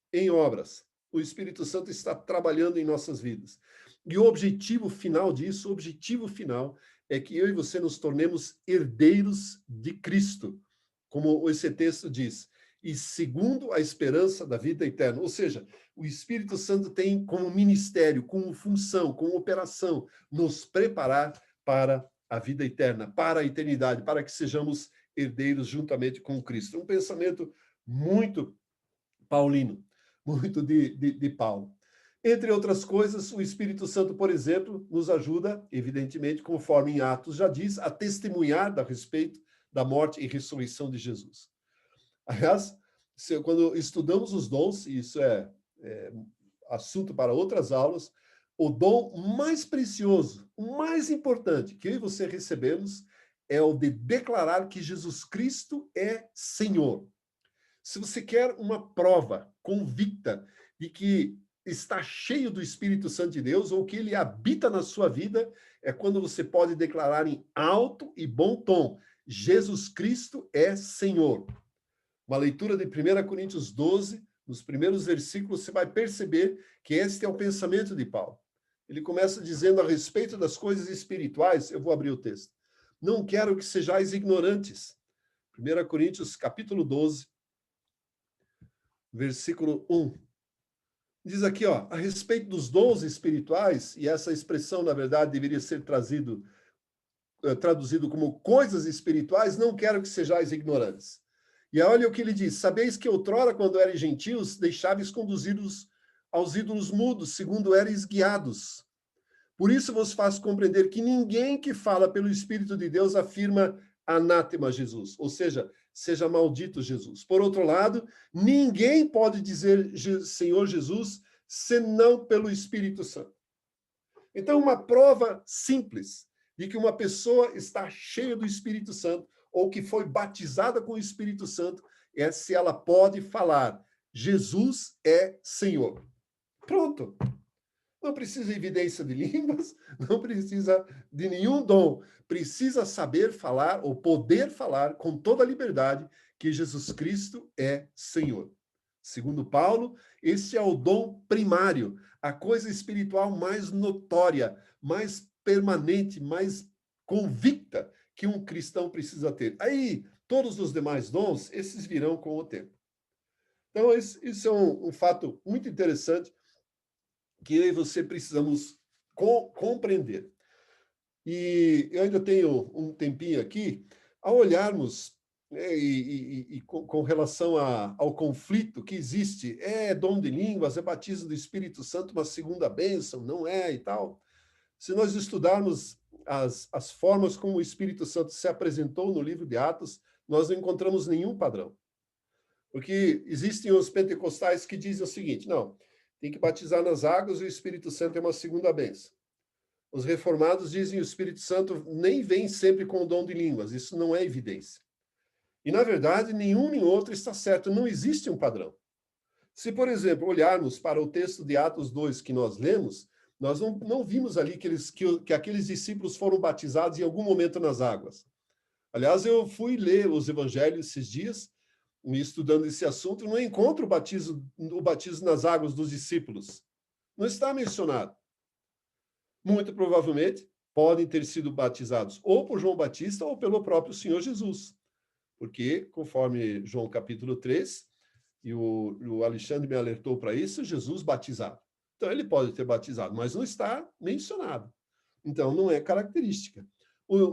O Espírito Santo está trabalhando em nossas vidas. E o objetivo final disso, o objetivo final, é que eu e você nos tornemos herdeiros de Cristo, como esse texto diz, e segundo a esperança da vida eterna. Ou seja, o Espírito Santo tem como ministério, como função, como operação, nos preparar para a vida eterna, para a eternidade, para que sejamos herdeiros juntamente com Cristo. Um pensamento muito paulino, muito de Paulo. Entre outras coisas, o Espírito Santo, por exemplo, nos ajuda, evidentemente, conforme em Atos já diz, a testemunhar a respeito da morte e ressurreição de Jesus. Aliás, quando estudamos os dons, e isso é assunto para outras aulas, o dom mais precioso, o mais importante que eu e você recebemos é o de declarar que Jesus Cristo é Senhor. Se você quer uma prova convicta de que está cheio do Espírito Santo de Deus ou que ele habita na sua vida, é quando você pode declarar em alto e bom tom: Jesus Cristo é Senhor. Uma leitura de 1 Coríntios 12, nos primeiros versículos, você vai perceber que este é o pensamento de Paulo. Ele começa dizendo a respeito das coisas espirituais, eu vou abrir o texto. Não quero que sejais ignorantes. 1 Coríntios, capítulo 12, versículo 1. Diz aqui, ó, a respeito dos dons espirituais, e essa expressão, na verdade, deveria ser traduzido como coisas espirituais, não quero que sejais ignorantes. E olha o que ele diz: sabeis que outrora, quando eres gentios, deixáveis conduzidos aos ídolos mudos, segundo eres guiados. Por isso vos faço compreender que ninguém que fala pelo Espírito de Deus afirma anátema Jesus, ou seja maldito Jesus. Por outro lado, ninguém pode dizer Senhor Jesus senão pelo Espírito Santo. Então, uma prova simples de que uma pessoa está cheia do Espírito Santo ou que foi batizada com o Espírito Santo é se ela pode falar: Jesus é Senhor. Pronto. Não precisa de evidência de línguas, não precisa de nenhum dom. Precisa saber falar ou poder falar com toda a liberdade que Jesus Cristo é Senhor. Segundo Paulo, esse é o dom primário, a coisa espiritual mais notória, mais permanente, mais convicta que um cristão precisa ter. Aí, todos os demais dons, esses virão com o tempo. Então, isso é um fato muito interessante que eu e você precisamos compreender. E eu ainda tenho um tempinho aqui, ao olharmos com relação ao conflito que existe, é dom de línguas, é batismo do Espírito Santo, uma segunda bênção, não é e tal. Se nós estudarmos as formas como o Espírito Santo se apresentou no livro de Atos, nós não encontramos nenhum padrão. Porque existem os pentecostais que dizem o seguinte: não, tem que batizar nas águas e o Espírito Santo é uma segunda bênção. Os reformados dizem que o Espírito Santo nem vem sempre com o dom de línguas, isso não é evidência. E, na verdade, nenhum nem outro está certo, não existe um padrão. Se, por exemplo, olharmos para o texto de Atos 2 que nós lemos, nós não vimos ali que aqueles discípulos foram batizados em algum momento nas águas. Aliás, eu fui ler os evangelhos esses dias, estudando esse assunto, não encontro o batismo nas águas dos discípulos. Não está mencionado. Muito provavelmente podem ter sido batizados ou por João Batista ou pelo próprio Senhor Jesus. Porque, conforme João capítulo 3, e o Alexandre me alertou para isso, Jesus batizado. Então, ele pode ter batizado, mas não está mencionado. Então, não é característica.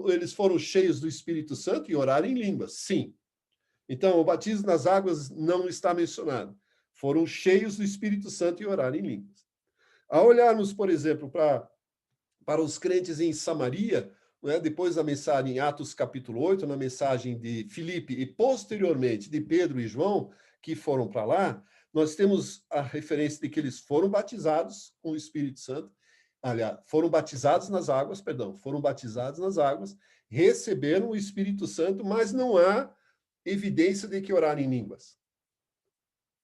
Eles foram cheios do Espírito Santo e oraram em línguas, sim. Então, o batismo nas águas não está mencionado. Foram cheios do Espírito Santo e oraram em línguas. Ao olharmos, por exemplo, para os crentes em Samaria, né, depois da mensagem em Atos capítulo 8, na mensagem de Filipe e posteriormente de Pedro e João, que foram para lá, nós temos a referência de que eles foram batizados com o Espírito Santo, aliás, foram batizados nas águas, receberam o Espírito Santo, mas não há evidência de que orar em línguas.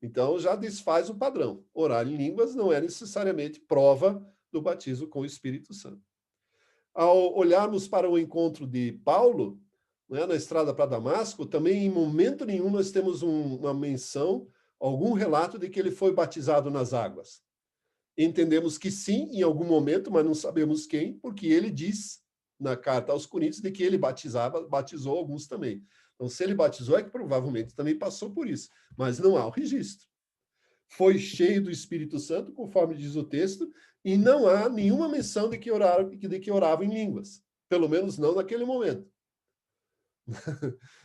Então, já desfaz o padrão. Orar em línguas não é necessariamente prova do batismo com o Espírito Santo. Ao olharmos para o encontro de Paulo, né, na estrada para Damasco, também em momento nenhum nós temos uma menção, algum relato de que ele foi batizado nas águas. Entendemos que sim, em algum momento, mas não sabemos quem, porque ele diz na carta aos Coríntios de que ele batizou alguns também. Então, se ele batizou, é que provavelmente também passou por isso, mas não há o registro. Foi cheio do Espírito Santo, conforme diz o texto, e não há nenhuma menção de que orava em línguas, pelo menos não naquele momento.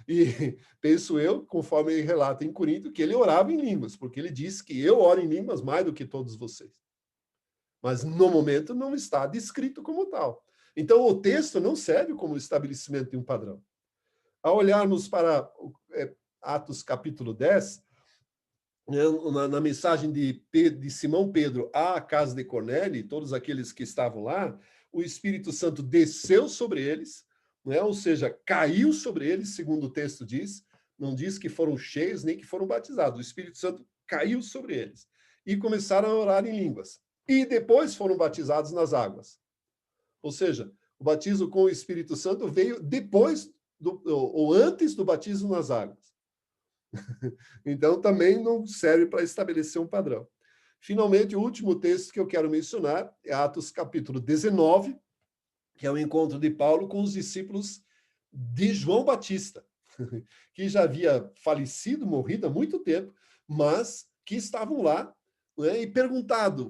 E penso eu, conforme ele relata em Corinto, que ele orava em línguas, porque ele diz que eu oro em línguas mais do que todos vocês. Mas no momento não está descrito como tal. Então o texto não serve como estabelecimento de um padrão. Ao olharmos para Atos capítulo 10, na mensagem de Simão Pedro à casa de Cornélio, todos aqueles que estavam lá, o Espírito Santo desceu sobre eles, né? Ou seja, caiu sobre eles, segundo o texto diz, não diz que foram cheios nem que foram batizados, o Espírito Santo caiu sobre eles e começaram a orar em línguas. E depois foram batizados nas águas. Ou seja, o batismo com o Espírito Santo veio depois ou antes do batismo nas águas. Então, também não serve para estabelecer um padrão. Finalmente, o último texto que eu quero mencionar é Atos capítulo 19, que é o encontro de Paulo com os discípulos de João Batista, que já havia falecido, morrido há muito tempo, mas que estavam lá, né, e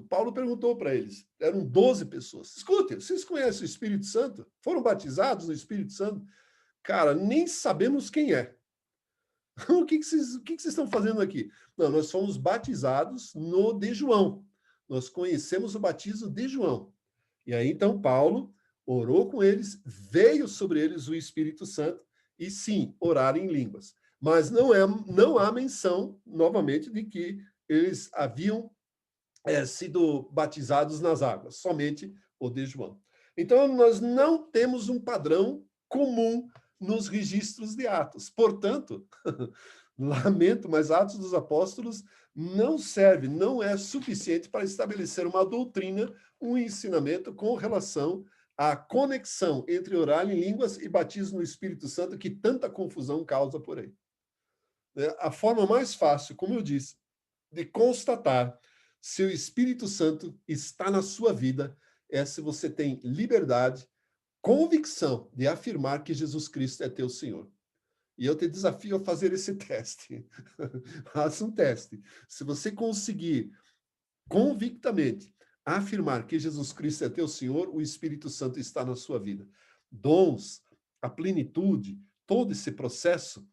Paulo perguntou para eles, eram 12 pessoas, escutem, vocês conhecem o Espírito Santo? Foram batizados no Espírito Santo? Cara, nem sabemos quem é. O que vocês estão fazendo aqui? Não, nós fomos batizados no de João. Nós conhecemos o batismo de João. E aí, então, Paulo orou com eles, veio sobre eles o Espírito Santo, e sim, oraram em línguas. Mas não há menção, novamente, de que eles haviam sido batizados nas águas, somente o de João. Então, nós não temos um padrão comum nos registros de Atos. Portanto, lamento, mas Atos dos Apóstolos não serve, não é suficiente para estabelecer uma doutrina, um ensinamento com relação à conexão entre orar em línguas e batismo no Espírito Santo, que tanta confusão causa por aí. A forma mais fácil, como eu disse, de constatar se o Espírito Santo está na sua vida é se você tem liberdade, convicção de afirmar que Jesus Cristo é teu Senhor. E eu te desafio a fazer esse teste. Faça um teste. Se você conseguir convictamente afirmar que Jesus Cristo é teu Senhor, o Espírito Santo está na sua vida. Dons, a plenitude, todo esse processo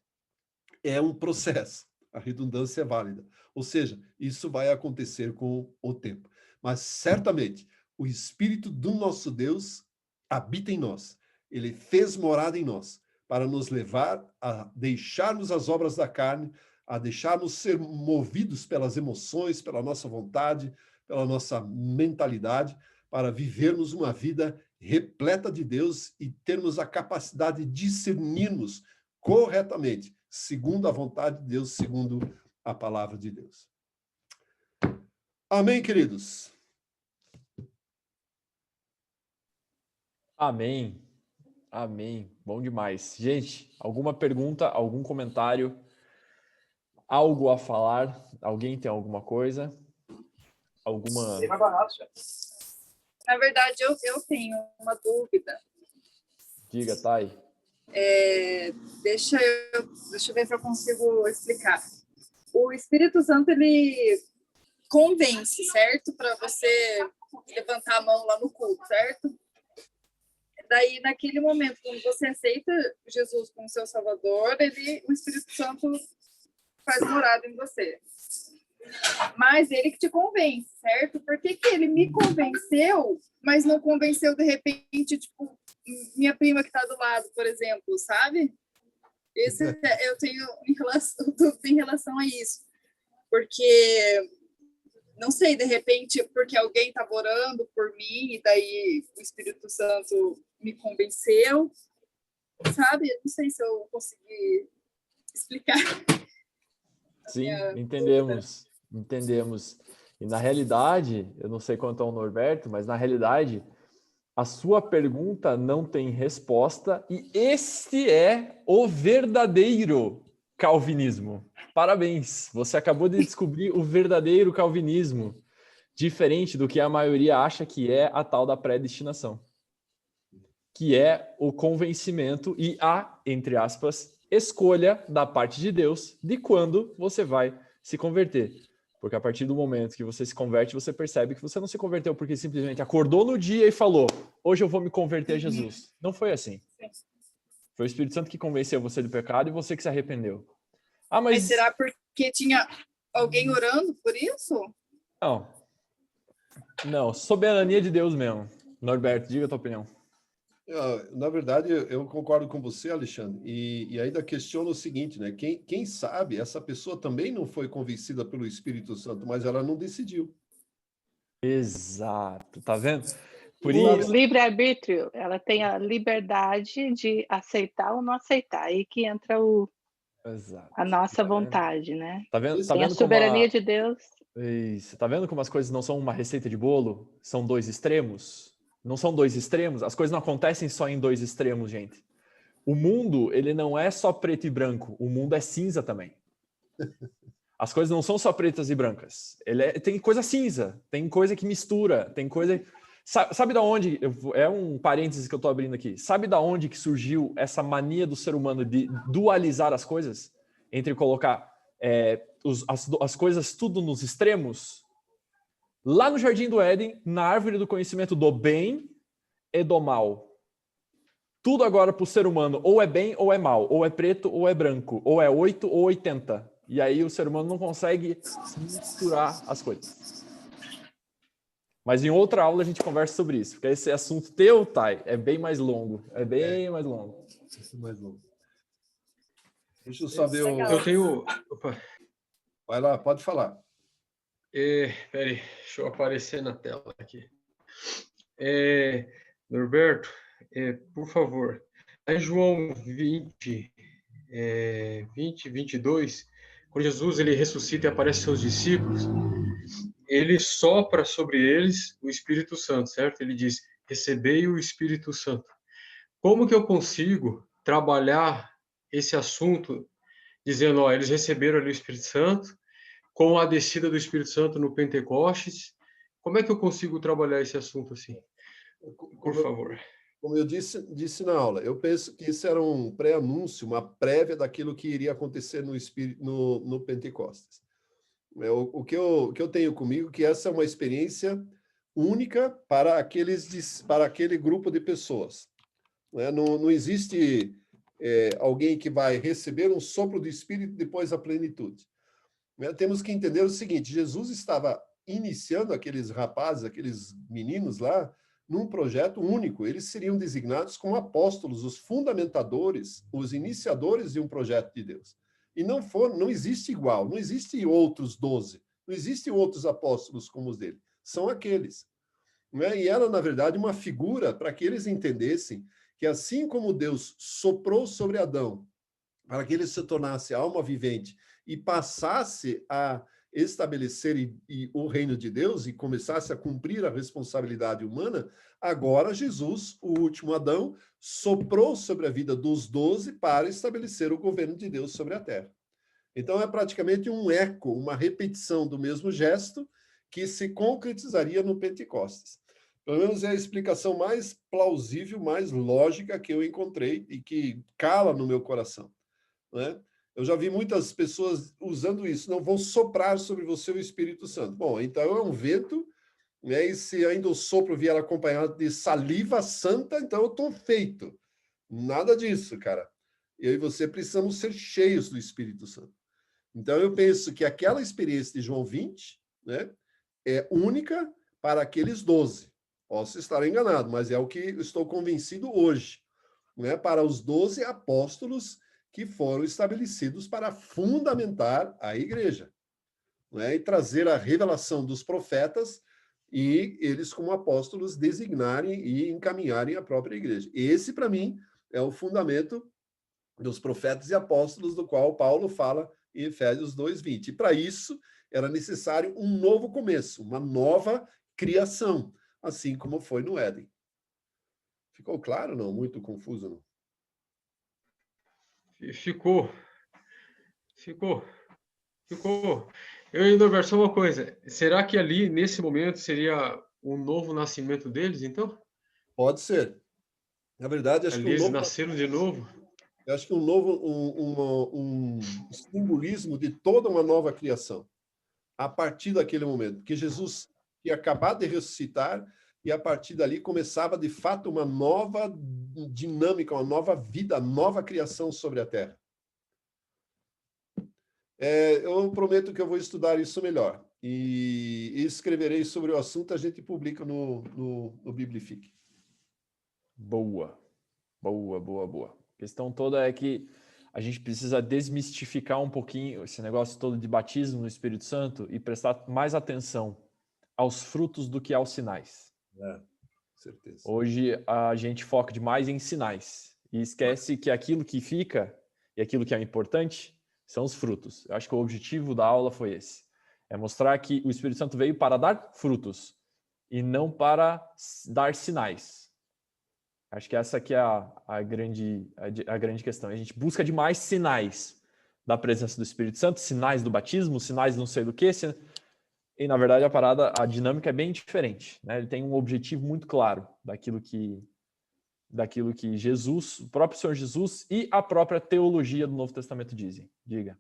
é um processo. A redundância é válida. Ou seja, isso vai acontecer com o tempo. Mas certamente o Espírito do nosso Deus habita em nós. Ele fez morada em nós para nos levar a deixarmos as obras da carne, a deixarmos ser movidos pelas emoções, pela nossa vontade, pela nossa mentalidade, para vivermos uma vida repleta de Deus e termos a capacidade de discernirmos corretamente, segundo a vontade de Deus, segundo a palavra de Deus. Amém, queridos? Amém. Amém. Bom demais. Gente, alguma pergunta, algum comentário, algo a falar? Alguém tem alguma coisa? Alguma... Na verdade, eu tenho uma dúvida. Diga, Thay. Deixa eu ver se eu consigo explicar. O Espírito Santo, ele convence, certo? Para você levantar a mão lá no culto, certo? Daí, naquele momento, quando você aceita Jesus como seu Salvador, o Espírito Santo faz morada em você. Mas ele que te convence, certo? Por que ele me convenceu, mas não convenceu, de repente, tipo, minha prima que está do lado, por exemplo, sabe? Eu tenho em relação a isso. Porque, não sei, de repente, porque alguém estava orando por mim, e daí o Espírito Santo me convenceu, sabe? Eu não sei se eu consegui explicar. Sim, entendemos. E na realidade, eu não sei quanto ao Norberto, mas na realidade, a sua pergunta não tem resposta e este é o verdadeiro calvinismo. Parabéns, você acabou de descobrir o verdadeiro calvinismo, diferente do que a maioria acha que é a tal da predestinação, que é o convencimento e a, entre aspas, escolha da parte de Deus de quando você vai se converter. Porque a partir do momento que você se converte, você percebe que você não se converteu porque simplesmente acordou no dia e falou: hoje eu vou me converter a Jesus. Não foi assim. Foi o Espírito Santo que convenceu você do pecado e você que se arrependeu. Ah, Mas será porque tinha alguém orando por isso? Não, soberania de Deus mesmo. Norberto, diga a tua opinião. Na verdade, eu concordo com você, Alexandre, e ainda questiono o seguinte, né? Quem sabe essa pessoa também não foi convencida pelo Espírito Santo, mas ela não decidiu. Exato, tá vendo? Por O isso. livre-arbítrio, ela tem a liberdade de aceitar ou não aceitar, aí que entra Exato. a nossa vontade, né? Tá vendo Tem a soberania de Deus. Isso. Tá vendo como as coisas não são uma receita de bolo? São dois extremos? Não são dois extremos? As coisas não acontecem só em dois extremos, gente. O mundo, ele não é só preto e branco. O mundo é cinza também. As coisas não são só pretas e brancas. Tem coisa cinza, tem coisa que mistura, tem coisa... Sabe da onde... É um parênteses que eu tô abrindo aqui. Sabe da onde que surgiu essa mania do ser humano de dualizar as coisas? Entre colocar as coisas tudo nos extremos? Lá no Jardim do Éden, na árvore do conhecimento do bem e do mal. Tudo agora para o ser humano ou é bem ou é mal, ou é preto ou é branco, ou é 8 ou 80. E aí o ser humano não consegue misturar as coisas. Mas em outra aula a gente conversa sobre isso, porque esse assunto teu, Thay, é bem mais longo. É bem mais longo. Mais longo. Deixa eu saber Eu tenho... Opa. Vai lá, pode falar. Peraí, deixa eu aparecer na tela aqui. Norberto, por favor, em João 20, 22, quando Jesus ele ressuscita e aparece aos seus discípulos, ele sopra sobre eles o Espírito Santo, certo? Ele diz, recebei o Espírito Santo. Como que eu consigo trabalhar esse assunto dizendo, ó, eles receberam ali o Espírito Santo, com a descida do Espírito Santo no Pentecostes? Como é que eu consigo trabalhar esse assunto assim? Por favor. Como eu disse na aula, eu penso que isso era um pré-anúncio, uma prévia daquilo que iria acontecer no Pentecostes. O que eu tenho comigo que essa é uma experiência única para aquele grupo de pessoas. Não existe alguém que vai receber um sopro do Espírito depois a plenitude. Temos que entender o seguinte, Jesus estava iniciando aqueles rapazes, aqueles meninos lá, num projeto único. Eles seriam designados como apóstolos, os fundamentadores, os iniciadores de um projeto de Deus. E não existe igual, não existe outros 12, não existem outros apóstolos como os dele. São aqueles. E era, na verdade, uma figura para que eles entendessem que assim como Deus soprou sobre Adão, para que ele se tornasse alma vivente e passasse a estabelecer o reino de Deus e começasse a cumprir a responsabilidade humana, agora Jesus, o último Adão, soprou sobre a vida dos 12 para estabelecer o governo de Deus sobre a terra. Então é praticamente um eco, uma repetição do mesmo gesto que se concretizaria no Pentecostes. Pelo menos é a explicação mais plausível, mais lógica que eu encontrei e que cala no meu coração. Né? Eu já vi muitas pessoas usando isso, não vão soprar sobre você o Espírito Santo. Bom, então é um vento, né? E se ainda o sopro vier acompanhado de saliva santa, então eu estou feito. Nada disso, cara. Eu e você precisamos ser cheios do Espírito Santo. Então eu penso que aquela experiência de João 20, né, é única para aqueles 12. Posso estar enganado, mas é o que eu estou convencido hoje. Né, para os 12 apóstolos que foram estabelecidos para fundamentar a igreja, né, e trazer a revelação dos profetas e eles, como apóstolos, designarem e encaminharem a própria igreja. Esse, para mim, é o fundamento dos profetas e apóstolos, do qual Paulo fala em Efésios 2:20. E para isso era necessário um novo começo, uma nova criação, assim como foi no Éden. Ficou claro, não? Muito confuso, não? Ficou. Eu ainda versão uma coisa. Será que ali, nesse momento, seria um novo nascimento deles, então? Pode ser. Na verdade, acho que Ali um eles novo, nasceram de novo? eu acho que um simbolismo de toda uma nova criação, a partir daquele momento, porque Jesus tinha acabado de ressuscitar e a partir dali começava de fato uma nova dinâmica, uma nova vida, nova criação sobre a Terra. Eu prometo que eu vou estudar isso melhor e escreverei sobre o assunto, a gente publica no Biblific. Boa. A questão toda é que a gente precisa desmistificar um pouquinho esse negócio todo de batismo no Espírito Santo e prestar mais atenção aos frutos do que aos sinais. Certeza. Hoje a gente foca demais em sinais e esquece que aquilo que fica e aquilo que é importante são os frutos. Eu acho que o objetivo da aula foi esse. É mostrar que o Espírito Santo veio para dar frutos e não para dar sinais. Acho que essa aqui é a grande questão. A gente busca demais sinais da presença do Espírito Santo, sinais do batismo, sinais não sei do que. E, na verdade, a dinâmica é bem diferente. Né? Ele tem um objetivo muito claro daquilo que Jesus, o próprio Senhor Jesus e a própria teologia do Novo Testamento dizem. Diga.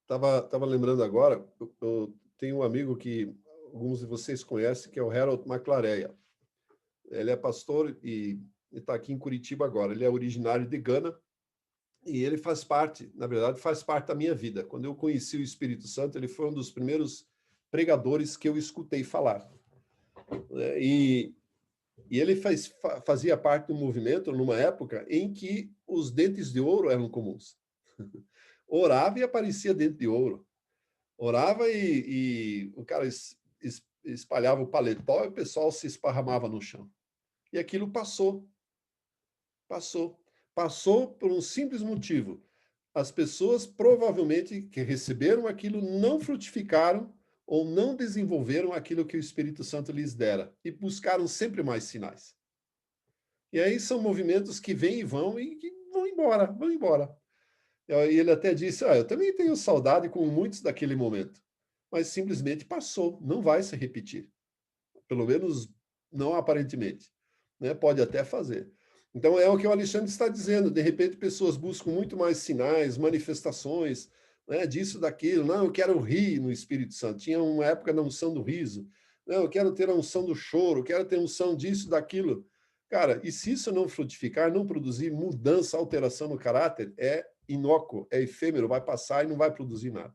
Tava lembrando agora, eu tenho um amigo que alguns de vocês conhecem, que é o Harold McLarea. Ele é pastor e está aqui em Curitiba agora. Ele é originário de Gana e ele faz parte da minha vida. Quando eu conheci o Espírito Santo, ele foi um dos primeiros pregadores que eu escutei falar. E ele fazia parte do movimento numa época em que os dentes de ouro eram comuns. Orava e aparecia dente de ouro. Orava e o cara espalhava o paletó e o pessoal se esparramava no chão. E aquilo passou. Passou por um simples motivo. As pessoas provavelmente que receberam aquilo não frutificaram ou não desenvolveram aquilo que o Espírito Santo lhes dera e buscaram sempre mais sinais. E aí são movimentos que vêm e vão e que vão embora. E ele até disse, eu também tenho saudade com muitos daquele momento, mas simplesmente passou, não vai se repetir. Pelo menos não aparentemente. Né? Pode até fazer. Então é o que o Alexandre está dizendo, de repente pessoas buscam muito mais sinais, manifestações, né, disso, daquilo. Não, eu quero rir no Espírito Santo. Tinha uma época da unção do riso. Não, eu quero ter a unção do choro, quero ter a unção disso, daquilo. Cara, e se isso não frutificar, não produzir mudança, alteração no caráter, é inócuo, é efêmero, vai passar e não vai produzir nada.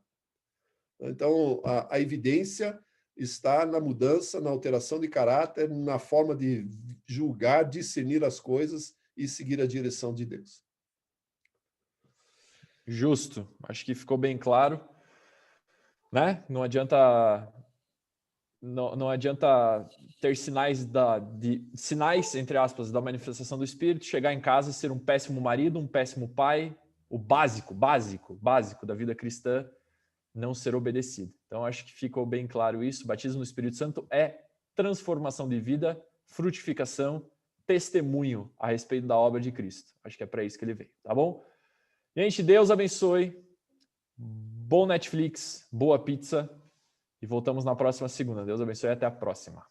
Então, a evidência está na mudança, na alteração de caráter, na forma de julgar, discernir as coisas e seguir a direção de Deus. Justo. Acho que ficou bem claro. Né? Não adianta ter sinais, entre aspas, da manifestação do Espírito, chegar em casa e ser um péssimo marido, um péssimo pai, o básico da vida cristã, não ser obedecido. Então, acho que ficou bem claro isso. O batismo no Espírito Santo é transformação de vida, frutificação, testemunho a respeito da obra de Cristo. Acho que é para isso que ele veio, tá bom? Gente, Deus abençoe. Bom Netflix, boa pizza. E voltamos na próxima segunda. Deus abençoe e até a próxima.